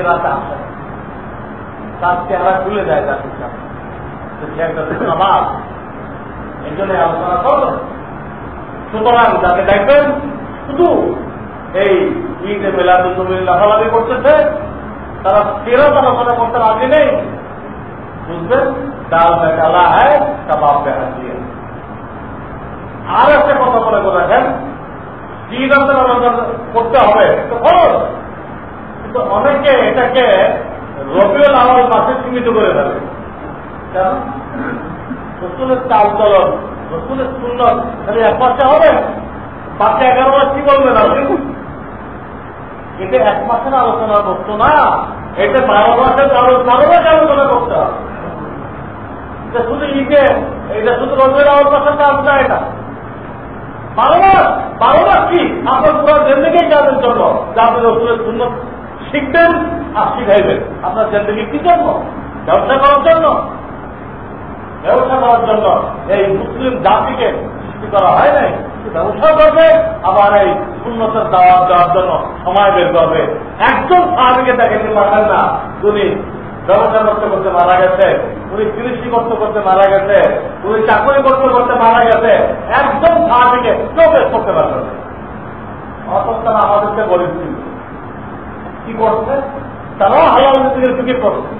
রাতে আসে, তার চেহারা খুলে যায়, তার আবার এই জন্য আলোচনা করবেন। সুতরাং যাকে দেখবেন শুধু এই ঈদে মিলাদুন নবী লাফালাফি করতেছে, তারা সিরাত আলোচনা করতে রাজি নেই, বুঝবেন ডাল মে কালা হয়, কাবাব মে হাড্ডি হয়। আর একটা কথা বলে রাখেন, সিরাতের আলোচনা করতে হবে কিন্তু অনেকে এটাকে রবিউল আউয়াল মাসে সীমিত করে ফেলে। কেন? রসুলের চাল চলন, রসুলের সুন্নত খালি এক মাসে হবে, বাকি 11 মাস কি বলবেন আপনি? এটা এক মাসের আলোচনা করতো না, এটা 12 মাসের 12 মাস আলোচনা করতে হবে। এটা শুধু ঈদে, এটা শুধু রবিউল আউয়াল মাসের কাজ না, এটা 12 মাস কি আপনার পুরো জিন্দেগি কাজের জন্য, যা আপনি রসুলের সুন্নত শিখবেন আর শিখাইবেন। আপনার জিন্দেগি কি জন্য? ব্যবসা করার জন্য? ব্যবসা করার জন্য এই মুসলিম জাতিকে সৃষ্টি করা হয় নাই। ব্যবসা করবে, আবার এই সুন্নতের দাওয়াত দেওয়ার জন্য সময় বের করবে। একজন সাহাবীকে দেখেনি পাঠান না, উনি ব্যবসা করতে করতে মারা গেছে, উনি কৃষি করতে করতে মারা গেছে, উনি চাকরি করতে করতে মারা গেছে। একজন সাহাবীকে কেউ বেশ করতে পারবে না। অথচ তারা আমাদেরকে বলেছিল কি করছে, তারাও হালাল নীতিকে ফিকির করছে।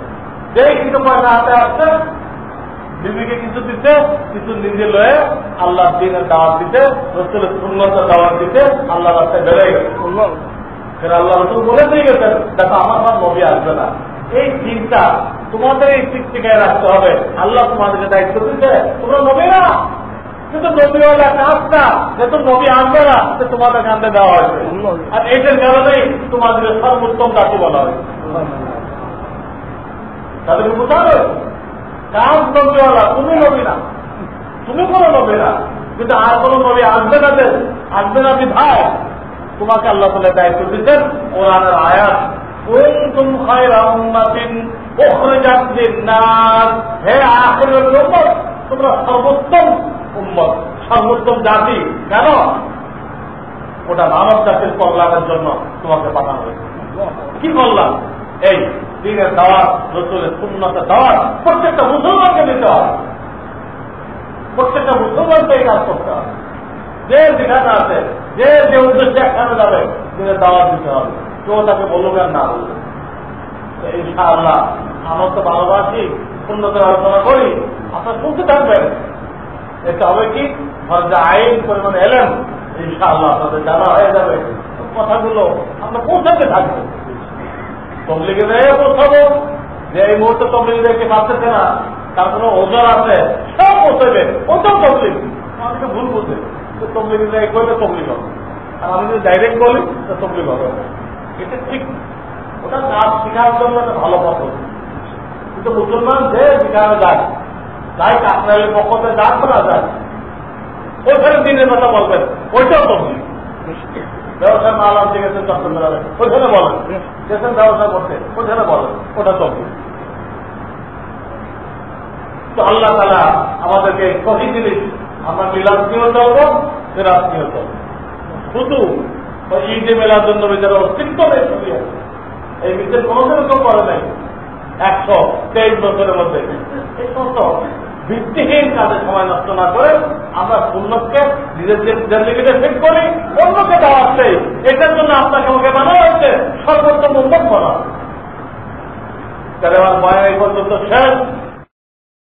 যে কিছু পয়সা হাতে আসছে, বিবিকে কিছু দিতে, কিছু নিজে লয়ে আল্লাহ দিনের দাওয়াত দিতে, রসুলের সুন্নতের দাওয়াত দিতে আল্লাহ রাস্তায় বেড়ে গেছে। সেটা আল্লাহ রসুল বলে দিয়ে গেছেন, দেখো আমার সব নবী আসবে না। এই চিন্তা তোমাদের এই দিক থেকে রাখতে হবে। আল্লাহ তোমাদেরকে দায়িত্ব দিতে, তোমরা নবী না, কিন্তু নবীওয়ালা কাজটা যেহেতু নবী আনবে না, তোমাদের কান্দে দেওয়া হয়েছে। আর এইটার কারণেই তোমাদের সর্বোত্তম জাতি বলা হয়েছে। তাদেরকে বোঝাবে কাজ নবীওয়ালা, তুমি নবী না, তুমি কোনো নবী না, কিন্তু আর কোনো নবী আসবে না, আসবে না বিধায় তোমাকে আল্লাহ তাআলা দায়িত্ব দিচ্ছেন। কোরআনের আয়াত, কুনতুম খায়রা উম্মাতিন উখরিজাত লিন-নাস, হে আখিরের উম্মত, তোমরা সর্বোত্তম উম্মত, সর্বোত্তম জাতি। কেন? ওটা মানব জাতির কল্যাণের জন্য তোমাকে পাঠানো হয়েছে। কি কল্যাণ? এই দ্বীনের দাওয়াত, রাসূলের সুন্নতের দাওয়াত প্রত্যেকটা মুসলমানকে দিতে হবে। প্রত্যেকটা মুসলমানকে এই কাজ করতে হবে। যে যেখানে আছে, যে যে উদ্দেশ্যে একখানে যাবে, দ্বীনের দাওয়াত দিতে হবে। কেউ তাকে বলুক আর না বলুক। ইনশাআল্লাহ আমার তো ভালোবাসি, সুন্নতের আলোচনা করি, আপনার শুনতে থাকবেন। এটা হবে কি, যে আইন পরিমাণে এলেন, ইনশাআল্লাহ আপনাদের জানা হয়ে যাবে। কথাগুলো আমরা পৌঁছাতে থাকবো, তবলিগে নিয়ে পৌঁছাবো। যে এই মুহূর্তে তবলিগ দেখতে পারতেছে না, তার কোনো ওজন আছে, সব পৌঁছাবে। ওটাও তবলিগ, আমাকে ভুল বুঝে তবলিগে নিয়ে করলে তবলিগ হবে, আর আমি যদি ডাইরেক্ট বলি তো তবলিগ হবে। এটা ঠিক, ওটা কাজ শেখার জন্য একটা ভালো পথ। কিন্তু মুসলমান যে যেখানে যায়, যাই কাকরাইলের পক্ষ থেকে যাক করা যায়, ওইখানে দিনের কথা বলবেন, ওইটাও তবলিগ। ব্যবসার মাল আনতে গেছেন চট্টগ্রামে, ওইখানে বলেন, গেছেন ব্যবসা করতে, ওইখানে বলেন, ওটা তবলিগ। তো আল্লাহ তাআলা আমাদেরকে সহি জিনিস, আমরা মিলাদ নিয়েও চলবো, ফেরাত নিয়েও চলবো। শুধু ঈদে মেলার জন্য যারা অস্তিত্ব নেই, এই বিষয়ে কোনোদিন কেউ করে নাই 123 বছরের মধ্যে। এই সমস্ত ভিত্তিহীন কাজে সময় নষ্ট না করে আমরা সুন্নতকে নিজের জিন্দেগিতে ফিট করি, অন্যকে দাওয়াত দেই। এটার জন্য আপনাকে আমাকে বানানো হয়েছে সর্বোত্তম উম্মত বলা। তাহলে আমার বয়ান এই পর্যন্ত শেষ।